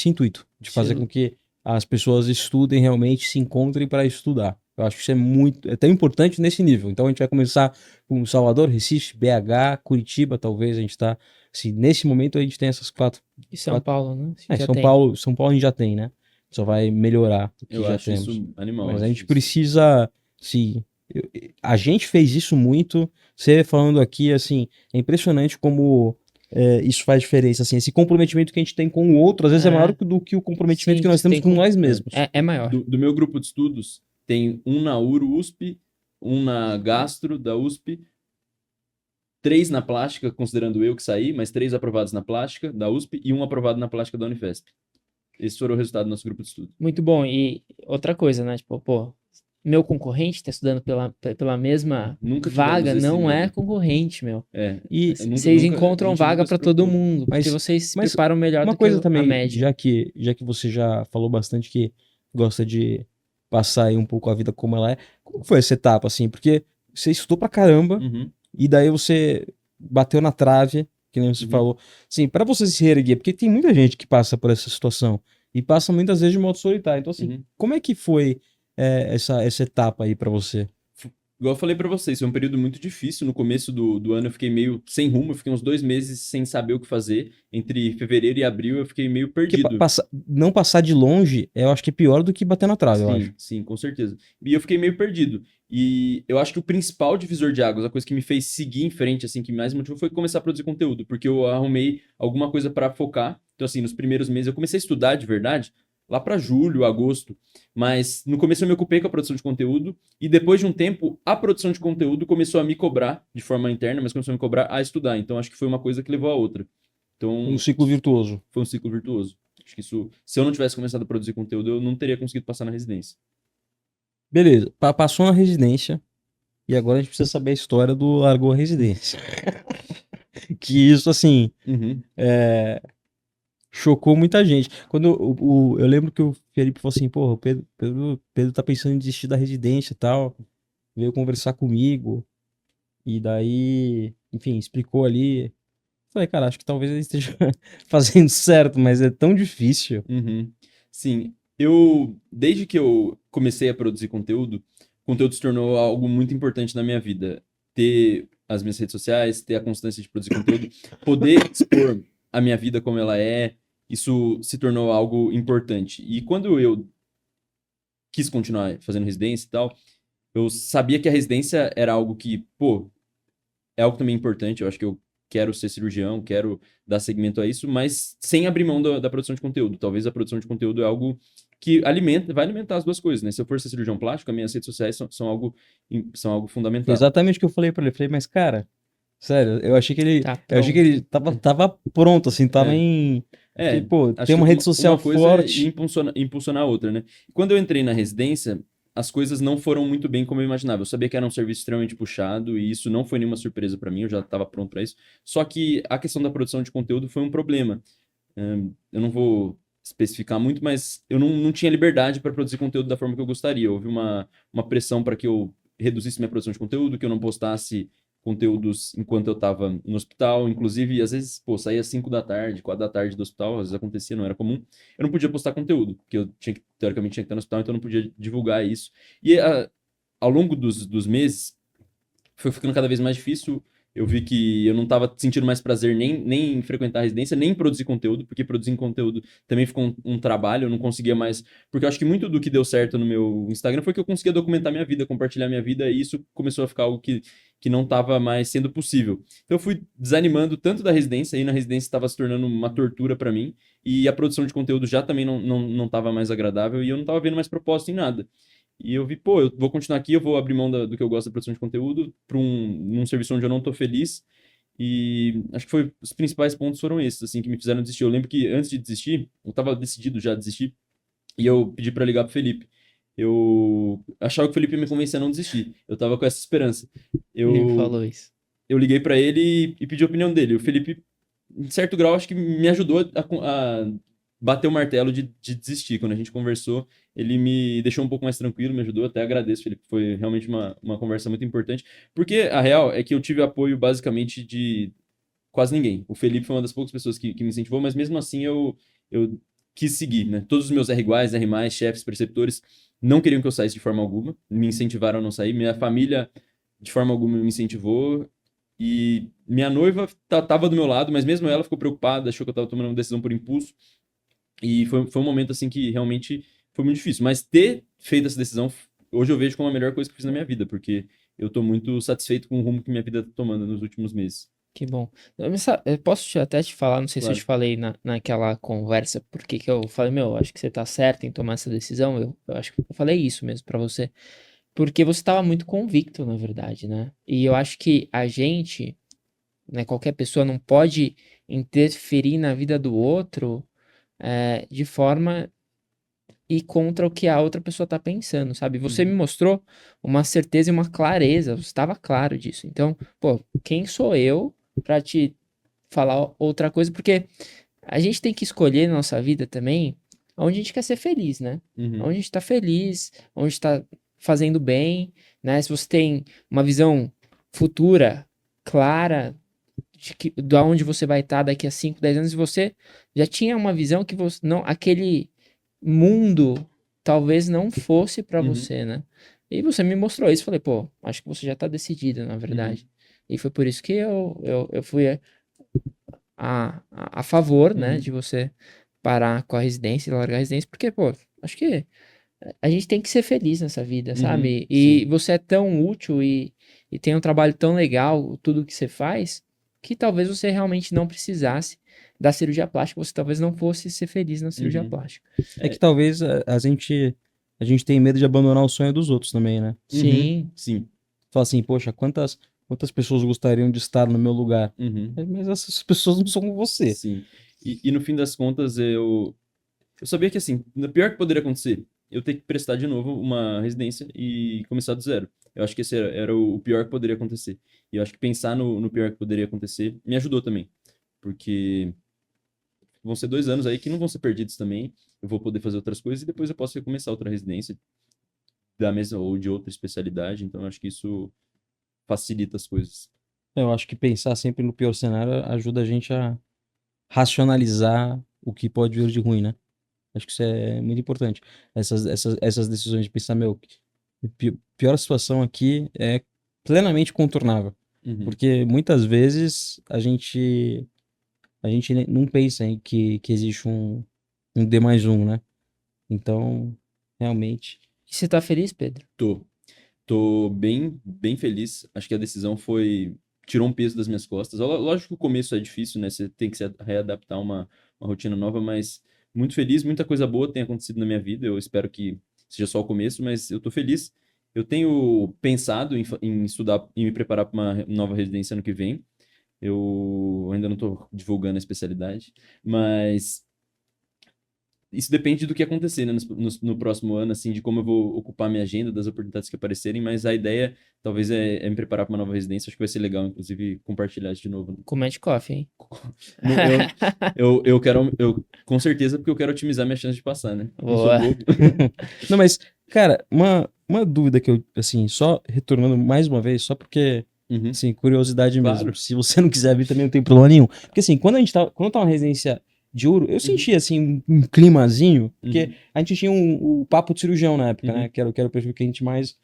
intuito de fazer Sim. com que as pessoas estudem realmente, se encontrem para estudar. Eu acho que isso é tão importante nesse nível. Então a gente vai começar com Salvador, Recife, BH, Curitiba, talvez a gente está. Assim, nesse momento a gente tem essas quatro. E São Paulo, né? Já São tem. Paulo a gente já tem, né? Só vai melhorar o que Eu já acho temos. isso animal. Mas a acho gente isso. precisa, sim. A gente fez isso muito. Você falando aqui, assim, é impressionante como isso faz diferença. Assim, esse comprometimento que a gente tem com o outro, às vezes é maior do que o comprometimento Sim, que nós temos com nós mesmos. É maior. Do meu grupo de estudos, tem um na USP, um na Gastro da USP, 3 na plástica, considerando eu que saí, mas 3 aprovados na plástica da USP e um aprovado na plástica da Unifesp. Esse foi o resultado do nosso grupo de estudo. Muito bom. E outra coisa, né? Tipo, pô, meu concorrente tá estudando pela mesma Nunca vaga, tivemos esse não é medo. concorrente, meu. É, E, Vocês a encontram gente vaga nunca se pra todo preocupou. mundo, porque Mas- vocês se mas preparam melhor uma do que coisa a também, média. já que você já falou bastante que gosta de passar aí um pouco a vida como ela é, como foi essa etapa, assim? Porque você estudou pra caramba, Uhum. e daí você bateu na trave, que nem você Uhum. falou. Sim, para você se reerguer, porque tem muita gente que passa por essa situação e passa muitas vezes de modo solitário. Então, assim, Uhum. como é que foi essa etapa aí para você? Igual eu falei pra vocês, foi um período muito difícil. No começo do ano eu fiquei meio sem rumo, eu fiquei uns 2 meses sem saber o que fazer. Entre fevereiro e abril eu fiquei meio Porque perdido. não passar de longe, eu acho que é pior do que bater na trave, eu acho. Sim, sim, com certeza. E eu fiquei meio perdido. E eu acho que o principal divisor de águas, a coisa que me fez seguir em frente, assim, que mais me motivou foi começar a produzir conteúdo, porque eu arrumei alguma coisa pra focar. Então, assim, nos primeiros meses eu comecei a estudar de verdade, lá pra julho, agosto. Mas no começo eu me ocupei com a produção de conteúdo, e depois de um tempo, a produção de conteúdo começou a me cobrar, de forma interna, mas começou a me cobrar a estudar. Então, acho que foi uma coisa que levou a outra. Então, Um ciclo virtuoso. foi um ciclo virtuoso. Acho que isso, se eu não tivesse começado a produzir conteúdo, eu não teria conseguido passar na residência. Beleza, passou na residência, e agora a gente precisa saber a história do largou a residência. Que isso, assim, Uhum. chocou muita gente. Quando eu lembro que o Felipe falou assim, porra, o Pedro tá pensando em desistir da residência e tal, veio conversar comigo, e daí, enfim, explicou ali. falei, cara, acho que talvez ele esteja fazendo certo, mas é tão difícil. Uhum. Sim, desde que eu comecei a produzir conteúdo, o conteúdo se tornou algo muito importante na minha vida. Ter as minhas redes sociais, ter a constância de produzir conteúdo, poder expor a minha vida como ela é, isso se tornou algo importante. E quando eu quis continuar fazendo residência e tal, eu sabia que a residência era algo que, pô, é algo também importante. Eu acho que eu quero ser cirurgião, quero dar segmento a isso, mas sem abrir mão da produção de conteúdo. Talvez a produção de conteúdo é algo que vai alimentar as duas coisas, né? Se eu for ser cirurgião plástico, as minhas redes sociais são algo Foi fundamental. exatamente o que eu falei pra ele. Eu falei, mas cara, sério, Tá eu achei que pronto. ele tava pronto, assim, tava É, em... Que, é, pô, acho tem que uma rede social uma coisa é forte. impulsionar a outra, né? Quando eu entrei na residência, as coisas não foram muito bem como eu imaginava. Eu sabia que era um serviço extremamente puxado e isso não foi nenhuma surpresa para mim, eu já estava pronto para isso. Só que a questão da produção de conteúdo foi um problema. Eu não vou especificar muito, mas eu não tinha liberdade para produzir conteúdo da forma que eu gostaria. Houve uma pressão para que eu reduzisse minha produção de conteúdo, que eu não postasse conteúdos enquanto eu estava no hospital. Inclusive, às vezes, pô, saía 5 da tarde, 4 da tarde do hospital, às vezes acontecia, não era comum. Eu não podia postar conteúdo, porque eu tinha que, teoricamente, tinha que estar no hospital, então eu não podia divulgar isso. E ao longo dos meses, foi ficando cada vez mais difícil. Eu vi que eu não estava sentindo mais prazer nem em frequentar a residência, nem em produzir conteúdo, porque produzir conteúdo também ficou um trabalho, eu não conseguia mais. Porque eu acho que muito do que deu certo no meu Instagram foi que eu conseguia documentar minha vida, compartilhar minha vida, e isso começou a ficar algo que não estava mais sendo possível. Então eu fui desanimando tanto da residência, aí na residência estava se tornando uma tortura para mim, e a produção de conteúdo já também não estava mais agradável, e eu não estava vendo mais propósito em nada. E eu vi, pô, eu vou continuar aqui, eu vou abrir mão do que eu gosto da produção de conteúdo para num serviço onde eu não tô feliz. E acho que os principais pontos foram esses, assim, que me fizeram desistir. Eu lembro que antes de desistir, eu tava decidido já a desistir, e eu pedi para ligar pro Felipe. Eu achava que o Felipe ia me convencer a não desistir. Eu tava com essa esperança. Ele me Eu, falou isso. eu liguei para ele e pedi a opinião dele. O Felipe, em certo grau, acho que me ajudou a bater o martelo de desistir. Quando a gente conversou, ele me deixou um pouco mais tranquilo, me ajudou. Até agradeço, Felipe. Foi realmente uma conversa muito importante. Porque a real é que eu tive apoio basicamente de quase ninguém. O Felipe foi uma das poucas pessoas que me incentivou, mas mesmo assim eu quis seguir, né? Todos os meus R iguais, R+, chefes, preceptores, não queriam que eu saísse de forma alguma. Me incentivaram a não sair. Minha família, de forma alguma, me incentivou. E minha noiva tava do meu lado, mas mesmo ela ficou preocupada, achou que eu tava tomando uma decisão por impulso. E foi um momento, assim, que realmente foi muito difícil. Mas ter feito essa decisão, hoje eu vejo como a melhor coisa que eu fiz na minha vida, porque eu tô muito satisfeito com o rumo que minha vida tá tomando nos últimos meses. Que bom. Eu posso até te falar, não sei se eu te Claro. falei naquela conversa, porque que eu falei, meu, acho que você tá certo em tomar essa decisão. Eu acho que eu falei isso mesmo pra você. Porque você tava muito convicto, na verdade, né? E eu acho que a gente, né, qualquer pessoa não pode interferir na vida do outro de forma ir contra o que a outra pessoa tá pensando, sabe? Você me mostrou uma certeza e uma clareza, você estava claro disso. Então, pô, quem sou eu pra te falar outra coisa? Porque a gente tem que escolher na nossa vida também onde a gente quer ser feliz, né? Uhum. Onde a gente tá feliz, onde tá fazendo bem, né? Se você tem uma visão futura, clara, de onde você vai estar daqui a 5, 10 anos, e você já tinha uma visão que você não, aquele mundo talvez não fosse pra Uhum. você, né? E você me mostrou isso, falei, pô, acho que você já tá decidido, na Uhum. verdade. E foi por isso que eu fui a favor, né, Uhum. de você parar com a residência e largar a residência, porque, pô, acho que a gente tem que ser feliz nessa vida, Uhum. sabe? E Sim. você é tão útil e tem um trabalho tão legal, tudo que você faz, que talvez você realmente não precisasse da cirurgia plástica, você talvez não fosse ser feliz na cirurgia Uhum. plástica. É que talvez a gente tem medo de abandonar o sonho dos outros também, né? Uhum. Sim, Sim. Fala assim, poxa, quantas pessoas gostariam de estar no meu lugar? Uhum. Mas essas pessoas não são você. Sim. E no fim das contas, eu sabia que, assim, o pior que poderia acontecer, eu ter que prestar de novo uma residência e começar do zero. Eu acho que esse era o pior que poderia acontecer. E eu acho que pensar no pior que poderia acontecer me ajudou também. Porque vão ser 2 anos aí que não vão ser perdidos também. Eu vou poder fazer outras coisas e depois eu posso recomeçar outra residência da mesma ou de outra especialidade. Então eu acho que isso facilita as coisas. Eu acho que pensar sempre no pior cenário ajuda a gente a racionalizar o que pode vir de ruim, né? Acho que isso é muito importante. Essas decisões de pensar, meu, pior situação aqui é plenamente contornável. Uhum. Porque muitas vezes a gente não pensa em que existe um D mais um, né? Então, realmente. E você tá feliz, Pedro? Tô bem feliz. Acho que a decisão tirou um peso das minhas costas. Lógico que o começo é difícil, né? Você tem que se readaptar a uma rotina nova, mas muito feliz, muita coisa boa tem acontecido na minha vida. Eu espero que seja só o começo, mas eu tô feliz. Eu tenho pensado em estudar e me preparar para uma nova residência ano que vem. Eu ainda não tô divulgando a especialidade, mas isso depende do que acontecer, né, no próximo ano, assim, de como eu vou ocupar minha agenda, das oportunidades que aparecerem, mas a ideia talvez é me preparar para uma nova residência. Acho que vai ser legal, inclusive, compartilhar isso de novo, né? Com Mad Coffee, hein? Não, eu quero, com certeza, porque eu quero otimizar minha chance de passar, né? Não sou Boa. bobo. Não, mas, cara, uma dúvida que eu, assim, só retornando mais uma vez, só porque, Uhum, assim, curiosidade mesmo. claro. Se você não quiser vir também não tem problema nenhum. Porque, assim, quando eu tava na residência de Ouro, eu sentia, assim, um climazinho, porque Uhum, a gente tinha o papo de cirurgião na época, né? uhum, Que era o perfil que a gente mais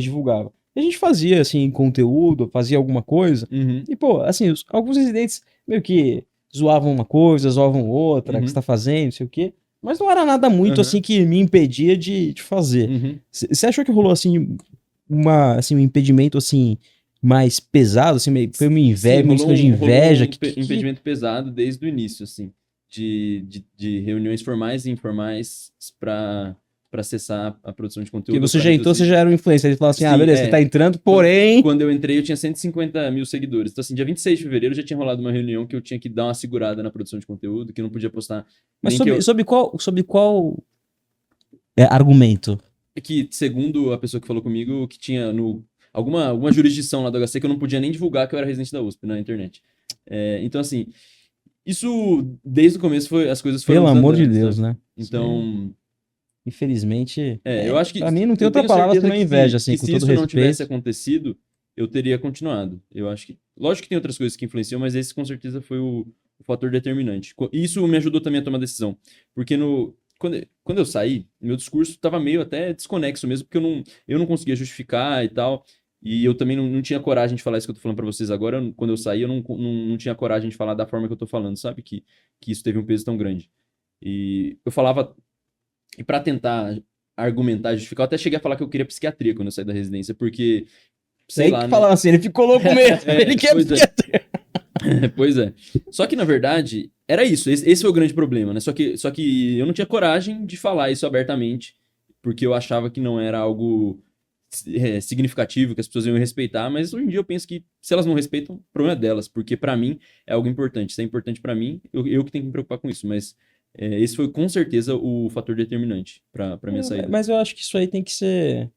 divulgava. E a gente fazia, assim, conteúdo, fazia alguma coisa, uhum, e, pô, assim, alguns residentes meio que zoavam uma coisa, zoavam outra, o que você uhum, tá fazendo, não sei o quê. Mas não era nada muito, uhum, assim, que me impedia de fazer. uhum. Você achou que rolou, assim, um impedimento, assim, mais pesado, assim, foi uma Sim, inveja, uma mistura de rolou inveja? um impedimento pesado desde o início, assim, de reuniões formais e informais para acessar a produção de Que conteúdo, você para já entrou, você reduzir. já era um influencer. Ele falou assim, Sim, beleza, você tá entrando, Quando, porém... quando eu entrei, eu tinha 150 mil seguidores. Então, assim, dia 26 de fevereiro já tinha rolado uma reunião que eu tinha que dar uma segurada na produção de conteúdo, que eu não podia postar Mas nem que eu. sobre qual argumento? Que, segundo a pessoa que falou comigo, que tinha alguma jurisdição lá do HC que eu não podia nem divulgar que eu era residente da USP na internet. Então, assim, isso desde o começo as coisas foram Pelo amor de desandando, Deus, sabe? né? Isso aí, Então, infelizmente, eu acho que pra mim não tem eu outra tenho palavra certeza senão inveja, que assim, com se todo isso não tivesse respeito. acontecido, eu teria continuado. Eu acho que. Lógico que tem outras coisas que influenciam, mas esse com certeza foi o fator determinante. E isso me ajudou também a tomar decisão. Porque quando eu saí, meu discurso estava meio até desconexo mesmo, porque eu não conseguia justificar e tal. E eu também não tinha coragem de falar isso que eu tô falando pra vocês agora. Quando eu saí, eu não tinha coragem de falar da forma que eu tô falando, sabe? Que isso teve um peso tão grande. E eu falava. E para tentar argumentar, justificar, eu até cheguei a falar que eu queria psiquiatria quando eu saí da residência, porque, sei Sei lá, que né? falava assim, ele ficou louco mesmo, ele quer Pois é. Pois é. Só que, na verdade, era isso. Esse foi o grande problema, né? Só que eu não tinha coragem de falar isso abertamente, porque eu achava que não era algo significativo, que as pessoas iam respeitar, mas hoje em dia eu penso que se elas não respeitam, o problema é delas, porque pra mim é algo importante. Se é importante pra mim, eu que tenho que me preocupar com isso, mas esse foi com certeza o fator determinante pra minha saída. Mas eu acho que isso aí tem que ser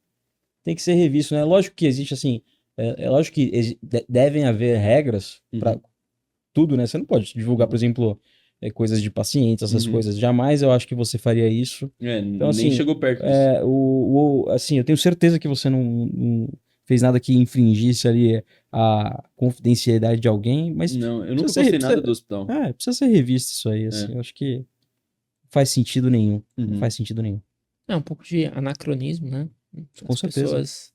revisto, né? Lógico que existe, assim, é lógico que devem haver regras para Uhum, tudo, né? Você não pode divulgar, por uhum, exemplo, coisas de pacientes, essas uhum. coisas. Jamais eu acho que você faria isso. Então, Nem assim, chegou perto disso. assim, eu tenho certeza que você não fez nada que infringisse ali a confidencialidade de alguém, mas Não, eu precisa nunca ser, postei nada precisa, do hospital. precisa ser revisto isso aí, assim. É. Eu acho que não faz sentido nenhum. Não Uhum. faz sentido nenhum. É um pouco de anacronismo, né? Com As certeza. pessoas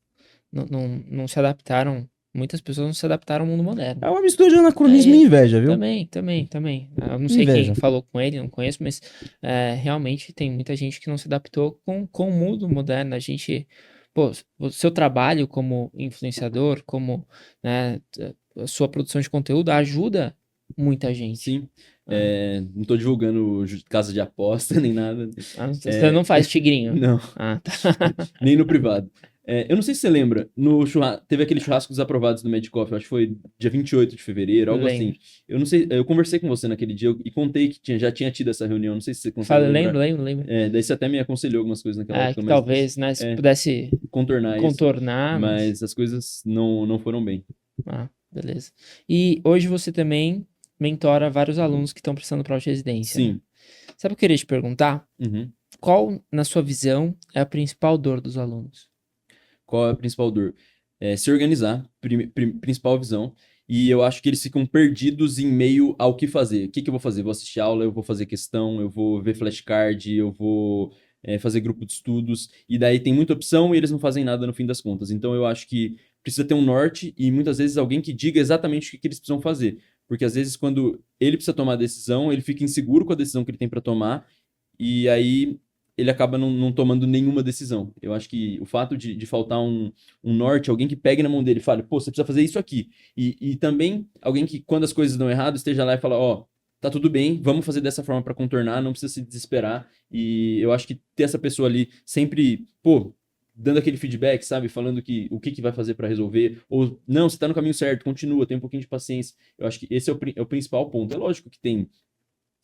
não se adaptaram. Muitas pessoas não se adaptaram ao mundo moderno. É uma mistura de anacronismo e É, inveja, viu? também. Eu não sei quem Inveja. falou com ele, não conheço, mas realmente tem muita gente que não se adaptou com o mundo moderno. A gente, pô, o seu trabalho como influenciador, como, né, a sua produção de conteúdo ajuda muita gente. Sim. Né? Não tô divulgando casa de aposta nem nada. Você não faz tigrinho. Não, Ah, tá. nem no privado. Eu não sei se você lembra, no teve aquele churrasco dos aprovados do Medcoff, acho que foi dia 28 de fevereiro, algo Lembro. assim. Eu não sei, eu conversei com você naquele dia e contei que já tinha tido essa reunião, não sei se você consegue Fala, lembrar. lembro. Daí você até me aconselhou algumas coisas naquela época, Que mas talvez, né, se é, pudesse contornar isso, contornar, mas... mas as coisas não foram bem. Ah, beleza. E hoje você também mentora vários alunos que estão prestando prova de residência, né? Sim. Sabe o que eu queria te perguntar? Uhum. Qual, na sua visão, é a principal dor dos alunos? Qual é a principal dor? Se organizar, principal visão. e eu acho que eles ficam perdidos em meio ao que fazer. O que que eu vou fazer? Vou assistir aula, eu vou fazer questão, eu vou ver flashcard, eu vou fazer grupo de estudos, e daí tem muita opção e eles não fazem nada no fim das contas. Então eu acho que precisa ter um norte e muitas vezes alguém que diga exatamente o que eles precisam fazer. Porque às vezes quando ele precisa tomar a decisão, ele fica inseguro com a decisão que ele tem para tomar, e aí ele acaba não tomando nenhuma decisão. Eu acho que o fato de faltar um norte, alguém que pegue na mão dele e fale, pô, você precisa fazer isso aqui. E também alguém que, quando as coisas dão errado, esteja lá e fala, ó, tá tudo bem, vamos fazer dessa forma para contornar, não precisa se desesperar. E eu acho que ter essa pessoa ali sempre, pô, dando aquele feedback, sabe? Falando o que vai fazer para resolver. Ou, não, você tá no caminho certo, continua, tem um pouquinho de paciência. Eu acho que esse é o principal ponto. É lógico que tem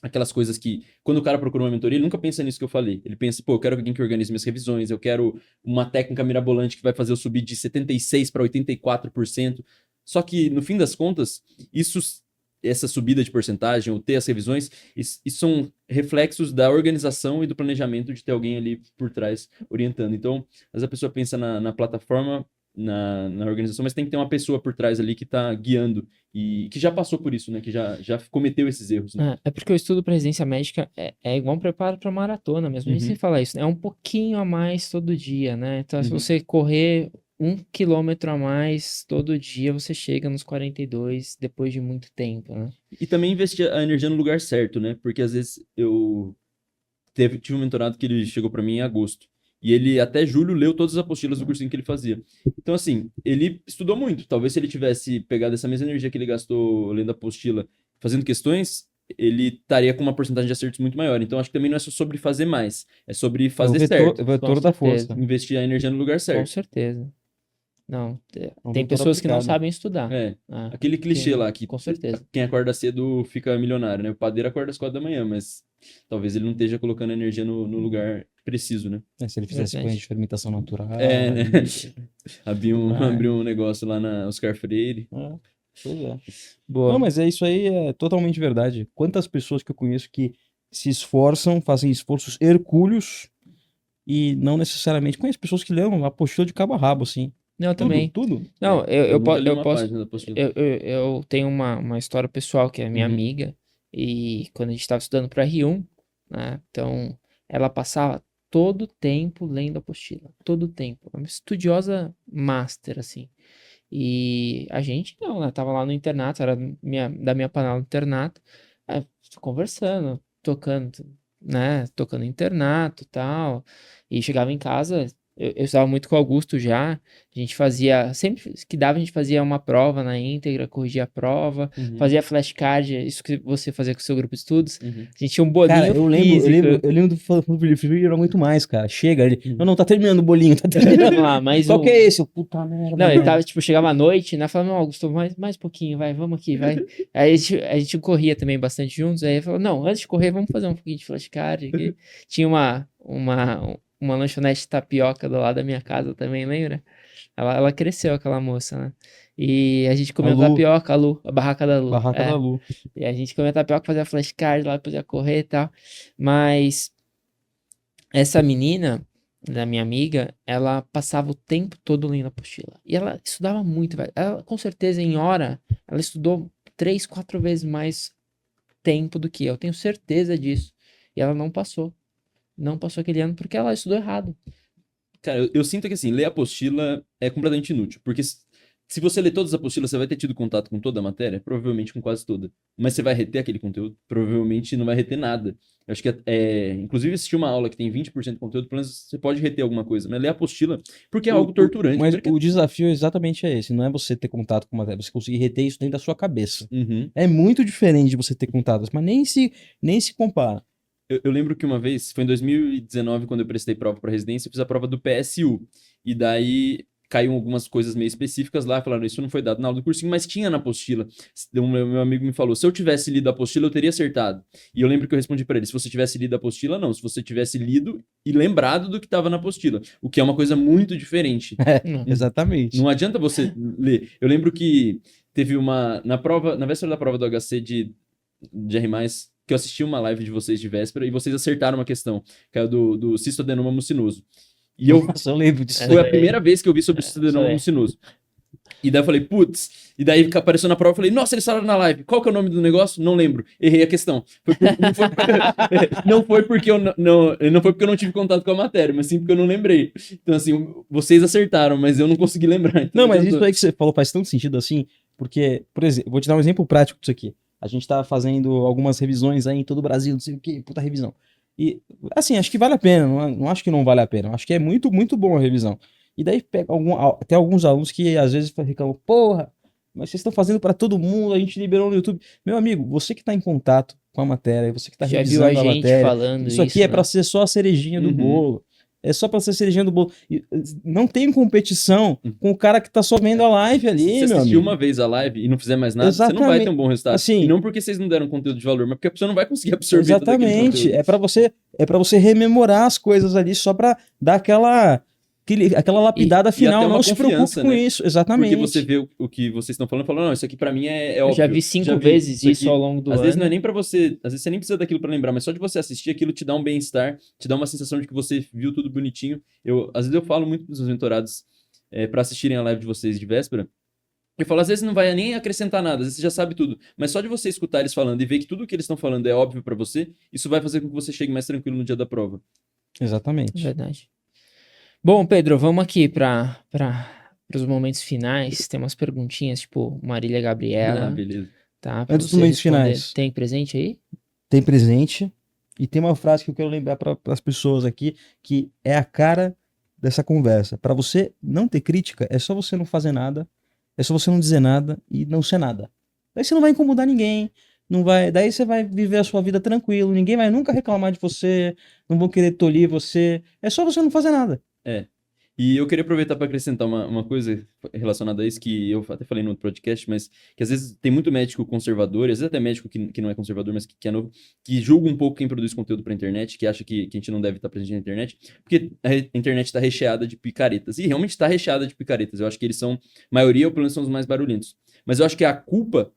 aquelas coisas que, quando o cara procura uma mentoria, ele nunca pensa nisso que eu falei. Ele pensa, pô, eu quero alguém que organize minhas revisões, eu quero uma técnica mirabolante que vai fazer eu subir de 76% para 84%. Só que, no fim das contas, essa subida de porcentagem, ou ter as revisões, isso são reflexos da organização e do planejamento de ter alguém ali por trás orientando. Então, às vezes a pessoa pensa na plataforma, na organização, mas tem que ter uma pessoa por trás ali que está guiando e que já passou por isso, né? Que já cometeu esses erros, né? É porque o estudo para residência médica é igual um preparo para maratona mesmo. A gente sempre fala isso, né? É um pouquinho a mais todo dia, né? Então, se você correr 1 quilômetro a mais todo dia, você chega nos 42 depois de muito tempo, né? E também investir a energia no lugar certo, né? Porque às vezes eu tive um mentorado que ele chegou para mim em agosto. E ele, até julho, leu todas as apostilas do cursinho que ele fazia. Então, assim, ele estudou muito. Talvez se ele tivesse pegado essa mesma energia que ele gastou lendo a apostila, fazendo questões, ele estaria com uma porcentagem de acertos muito maior. Então, acho que também não é só sobre fazer mais. É sobre fazer certo. O vetor Com da certeza. força. Investir a energia no lugar Com certo. certeza. Não, um tem vetor pessoas que não aplicado. sabem estudar. Aquele clichê lá que Com certeza. quem acorda cedo fica milionário, né? O padeiro acorda às 4 da manhã, mas talvez ele não esteja colocando a energia no lugar preciso, né? Se ele fizesse Verdade. pães de fermentação natural. Né? Abrir Vai. um negócio lá na Oscar Freire. Pois é. Boa. Não, mas isso aí é totalmente verdade. Quantas pessoas que eu conheço que se esforçam, fazem esforços hercúleos e não necessariamente... Conheço pessoas que leram a apostila de cabo a rabo, assim. Eu também. Tudo. Não, eu nunca li uma posso. página da apostila. Eu tenho uma história pessoal que é minha amiga, e quando a gente estava estudando para R1, né? Então ela passava todo o tempo lendo a apostila, todo o tempo. Uma estudiosa master, assim. E a gente não, né? Tava lá no internato, era da minha panela no internato, conversando, tocando, né? Tocando internato e tal. E chegava em casa. Eu estava muito com o Augusto já, a gente fazia, sempre que dava a gente fazia uma prova na íntegra, corrigia a prova, fazia flashcard, isso que você fazia com o seu grupo de estudos, a gente tinha um bolinho Cara, eu lembro do Felipe, eu não aguento mais, cara. Chega, ele, não, tá terminando o bolinho, tá terminando. Vamos lá, mais Qual um. que é esse? Puta merda. Não, ele tava, tipo, chegava à noite, né, falava, não, Augusto, mais um pouquinho, vai, vamos aqui, vai. Aí a gente corria também bastante juntos, aí ele falou, não, antes de correr, vamos fazer um pouquinho de flashcard aqui. Tinha uma lanchonete de tapioca do lado da minha casa também, lembra? Ela cresceu, aquela moça, né? E a gente comia tapioca, a barraca da Lu. Barraca da Lu. E a gente comia tapioca, fazia flashcard lá, depois ia correr e tal. Mas essa menina, da minha amiga, ela passava o tempo todo lendo a apostila. E ela estudava muito, velho. Ela, com certeza, em hora, ela estudou 3, 4 vezes mais tempo do que eu. Tenho certeza disso. E ela não passou. Não passou aquele ano porque ela estudou errado. Cara, eu sinto que assim, ler a apostila é completamente inútil. Porque se você ler todas as apostilas, você vai ter tido contato com toda a matéria? Provavelmente com quase toda. Mas você vai reter aquele conteúdo? Provavelmente não vai reter nada. Eu acho que, inclusive, assistir uma aula que tem 20% de conteúdo, pelo menos você pode reter alguma coisa. Mas ler a apostila, porque é algo torturante. Mas o desafio exatamente é esse. Não é você ter contato com matéria, você conseguir reter isso dentro da sua cabeça. É muito diferente de você ter contato, mas nem se compara. Eu lembro que uma vez, foi em 2019, quando eu prestei prova para residência, eu fiz a prova do PSU. E daí caíram algumas coisas meio específicas lá, falaram, isso não foi dado na aula do cursinho, mas tinha na apostila. Meu amigo me falou, se eu tivesse lido a apostila, eu teria acertado. E eu lembro que eu respondi para ele, se você tivesse lido a apostila, não. Se você tivesse lido e lembrado do que estava na apostila. O que é uma coisa muito diferente. Exatamente. Não adianta você ler. Eu lembro que teve na véspera da prova do HC de R+, que eu assisti uma live de vocês de véspera e vocês acertaram uma questão, que era do cistoadenoma mucinoso. E Nossa, eu lembro disso. foi a primeira vez que eu vi sobre o cistoadenoma mucinoso. E daí eu falei, putz. E daí apareceu na prova, eu falei, nossa, eles falaram na live. Qual que é o nome do negócio? Não lembro. Errei a questão. Não foi porque não foi porque eu não tive contato com a matéria, mas sim porque eu não lembrei. Então, assim, vocês acertaram, mas eu não consegui lembrar. Então Não, mas adiantou. isso aí que você falou faz tanto sentido assim, porque, por exemplo, vou te dar um exemplo prático disso aqui. A gente tá fazendo algumas revisões aí em todo o Brasil, não sei o que, puta revisão. E, assim, acho que vale a pena, não acho que não vale a pena, acho que é muito, muito bom a revisão. E daí pega até alguns alunos que às vezes reclamam, porra, mas vocês estão fazendo para todo mundo, a gente liberou no YouTube. Meu amigo, você que tá em contato com a matéria, você que tá Já viu a revisando a gente matéria, falando isso aqui isso, é para né? ser só a cerejinha do Uhum. bolo. É só pra ser cerejinha do bolo. Não tem competição com o cara que tá só vendo a live Se ali, você meu assistir amigo. uma vez a live e não fizer mais nada, você não vai ter um Exatamente. bom resultado. Assim, E não porque vocês não deram conteúdo de valor, mas porque a pessoa não vai conseguir absorver todo aquele exatamente. conteúdo. É para você rememorar as coisas ali só pra dar aquela lapidada E até final. uma Não se preocupe confiança, com né? isso. Exatamente. Porque você vê o que vocês estão falando, não, isso aqui pra mim é Eu óbvio. já vi 5 vi vezes isso aqui. ao longo do Às ano. vezes não é nem pra você, às vezes você nem precisa daquilo pra lembrar, mas só de você assistir aquilo te dá um bem-estar, te dá uma sensação de que você viu tudo bonitinho. Às vezes eu falo muito pros meus mentorados pra assistirem a live de vocês de véspera. Eu falo, às vezes não vai nem acrescentar nada, às vezes você já sabe tudo. Mas só de você escutar eles falando e ver que tudo que eles estão falando é óbvio pra você, isso vai fazer com que você chegue mais tranquilo no dia da prova. Exatamente. Verdade. Bom, Pedro, vamos aqui para os momentos finais. Tem umas perguntinhas, tipo Marília Gabriela, Beleza. tá? Pra Antes dos você momentos responder. finais. Tem presente aí? Tem presente. E tem uma frase que eu quero lembrar para as pessoas aqui, que é a cara dessa conversa. Para você não ter crítica, é só você não fazer nada, é só você não dizer nada e não ser nada. Daí você não vai incomodar ninguém, não vai, daí você vai viver a sua vida tranquilo, ninguém vai nunca reclamar de você, não vão querer tolir você. É só você não fazer nada. E eu queria aproveitar para acrescentar uma coisa relacionada a isso, que eu até falei no outro podcast, mas que às vezes tem muito médico conservador, e às vezes até médico que não é conservador, mas que é novo, que julga um pouco quem produz conteúdo para internet, que acha que a gente não deve estar presente na internet, porque a internet está recheada de picaretas. E realmente está recheada de picaretas. Eu acho que eles são, maioria, ou pelo menos são os mais barulhentos. Mas eu acho que a culpa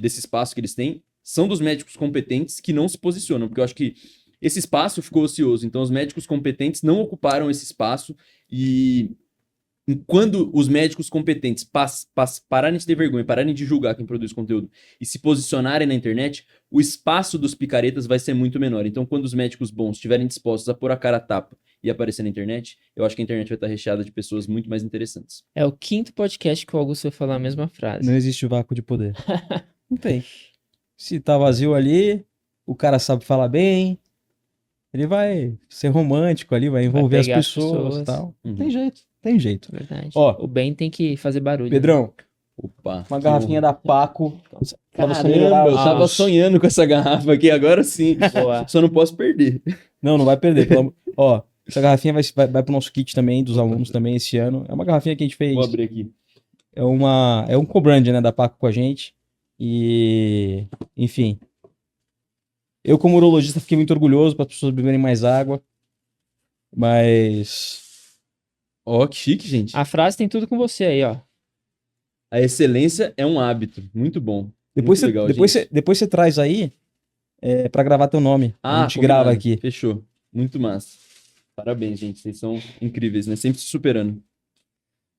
desse espaço que eles têm são dos médicos competentes que não se posicionam, porque eu acho que esse espaço ficou ocioso, então os médicos competentes não ocuparam esse espaço e quando os médicos competentes pararem de ter vergonha, pararem de julgar quem produz conteúdo e se posicionarem na internet, o espaço dos picaretas vai ser muito menor. Então, quando os médicos bons estiverem dispostos a pôr a cara a tapa e aparecer na internet, eu acho que a internet vai estar recheada de pessoas muito mais interessantes. É o 5º podcast que o Augusto vai falar a mesma frase. Não existe vácuo de poder. Não tem. Se tá vazio ali, o cara sabe falar bem, ele vai ser romântico ali, vai envolver as pegar as pessoas e pessoas. tal. Uhum. Tem jeito, tem jeito. Verdade. Ó. O bem tem que fazer barulho. Pedrão, Opa. uma garrafinha da Paco pra você melhorar Caramba, eu os tava seus- sonhando com essa garrafa aqui, agora sim. Boa. Só não posso perder. Não vai perder. Ó, essa garrafinha vai pro nosso kit também, dos alunos também esse ano. É uma garrafinha que a gente fez. Vou abrir aqui. É um co-brand, né, da Paco com a gente. E, enfim. Eu, como urologista, fiquei muito orgulhoso para as pessoas beberem mais água. Mas. Ó, que chique, gente. A frase tem tudo com você aí, ó. A excelência é um hábito. Muito bom. Depois Muito legal, gente. depois você traz aí para gravar teu nome. A gente combinado. grava aqui. Fechou. Muito massa. Parabéns, gente. Vocês são incríveis, né? Sempre se superando.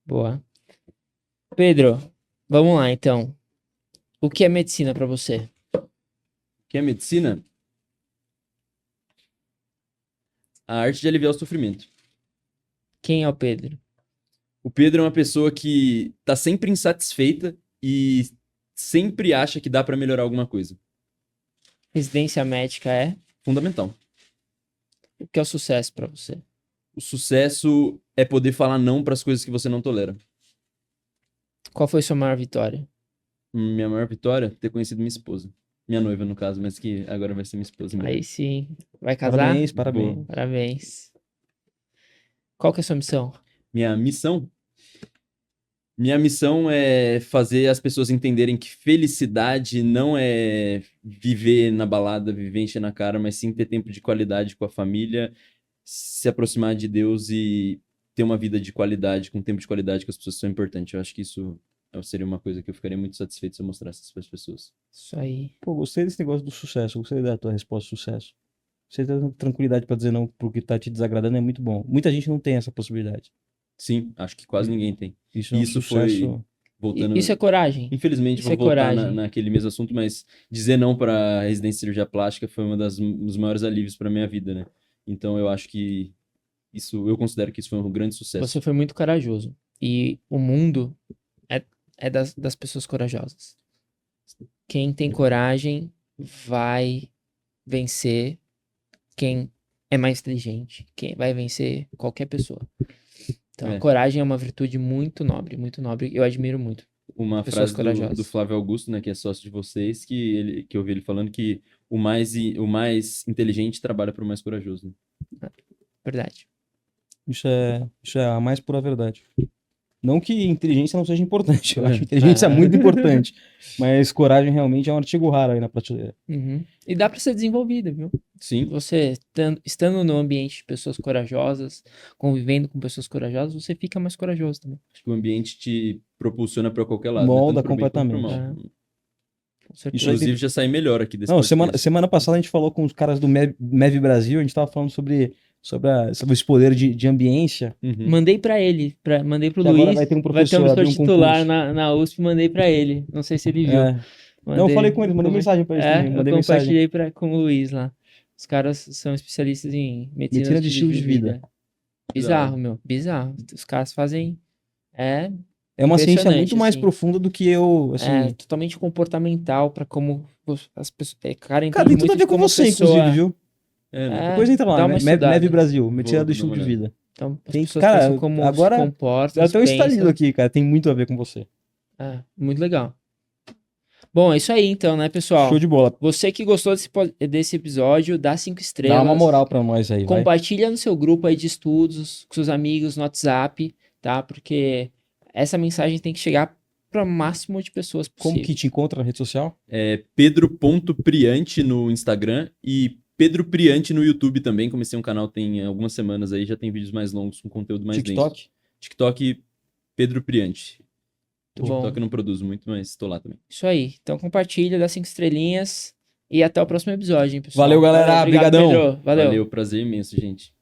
Boa. Pedro, vamos lá então. O que é medicina pra você? Que é medicina? A arte de aliviar o sofrimento. Quem é o Pedro? O Pedro é uma pessoa que tá sempre insatisfeita e sempre acha que dá pra melhorar alguma coisa. Residência médica é? Fundamental. O que é o sucesso pra você? O sucesso é poder falar não pras coisas que você não tolera. Qual foi sua maior vitória? Minha maior vitória é ter conhecido minha esposa. Minha noiva, no caso, mas que agora vai ser minha esposa. mesmo. Aí sim. Vai casar? Parabéns, parabéns. Parabéns. Qual que é a sua missão? Minha missão? Minha missão é fazer as pessoas entenderem que felicidade não é viver na balada, viver encher na cara, mas sim ter tempo de qualidade com a família, se aproximar de Deus e ter uma vida de qualidade, com tempo de qualidade com as pessoas que são importantes. Eu acho que isso seria uma coisa que eu ficaria muito satisfeito se eu mostrasse isso para as pessoas. Isso aí. Pô, gostei desse negócio do sucesso. Gostei da tua resposta de sucesso. Você ter tranquilidade pra dizer não pro que tá te desagradando é muito bom. Muita gente não tem essa possibilidade. Sim, acho que quase ninguém tem. Isso é um Isso foi, sucesso. voltando... Isso é coragem. Infelizmente, Isso vou é voltar coragem. naquele mesmo assunto, mas dizer não para residência de cirurgia plástica foi dos maiores alívios para minha vida, né? Então eu acho que eu considero que isso foi um grande sucesso. Você foi muito corajoso. E o mundo é das pessoas corajosas. Quem tem coragem vai vencer quem é mais inteligente. Quem vai vencer qualquer pessoa. Então, a coragem é uma virtude muito nobre, muito nobre. Eu admiro muito. Uma Pessoas frase do corajosas. Flávio Augusto, né, que é sócio de vocês, que eu vi ele falando que o mais inteligente trabalha para o mais corajoso. Né? Verdade. Isso é a mais pura verdade. Não que inteligência não seja importante, eu acho inteligência muito importante, mas coragem realmente é um artigo raro aí na prateleira. Uhum. E dá pra ser desenvolvida, viu? Sim, Você estando no ambiente de pessoas corajosas, convivendo com pessoas corajosas, você fica mais corajoso também. acho que o ambiente te propulsiona para qualquer lado, Molda né? Tanto pro bem quanto pro completamente. mal. Com certeza. Inclusive, já saí melhor aqui desse Não, podcast. semana passada a gente falou com os caras do MEV Brasil, a gente tava falando sobre esse poder de ambiência. Uhum. Mandei pra ele, mandei pro Que Luiz. agora vai ter um professor, abrir um titular concurso. na USP, mandei pra ele. Não sei se ele viu. É. Não, eu falei com ele, mandei mensagem pra ele também, Eu mandei mensagem. compartilhei com o Luiz lá. Os caras são especialistas em medicina Medicina de estilo de vida. Bizarro, meu. Bizarro. Os caras fazem... É É uma ciência impressionante, muito mais assim. profunda do que eu, assim... É totalmente comportamental pra como as pessoas... Cara, Cara, tem tudo a ver com você, inclusive, viu? É, né? Depois entra dá lá, uma né? estudada. MEV Brasil, Medicina Vou do dar Estilo uma de olhada. Vida. Então, as Tem- pessoas cara, pensam como agora se comportam, Dá até um pensam. estalido aqui, cara. Tem muito a ver com você. Muito legal. Bom, é isso aí então, né, pessoal? Show de bola. Você que gostou desse episódio, dá 5 estrelas. Dá uma moral pra nós aí, vai. Compartilha no seu grupo aí de estudos, com seus amigos no WhatsApp, tá? Porque essa mensagem tem que chegar para o máximo de pessoas possível. Como que te encontra na rede social? É Pedro.Priante no Instagram e Pedro Priante no YouTube também. Comecei um canal tem algumas semanas aí, já tem vídeos mais longos com conteúdo mais TikTok? denso. TikTok, Pedro Priante. Muito bom. TikTok eu não produzo muito, mas estou lá também. Isso aí. Então compartilha, dá 5 estrelinhas e até o próximo episódio, hein, pessoal. Valeu, galera. Obrigado, Brigadão. Pedro. Valeu. Valeu, prazer imenso, gente.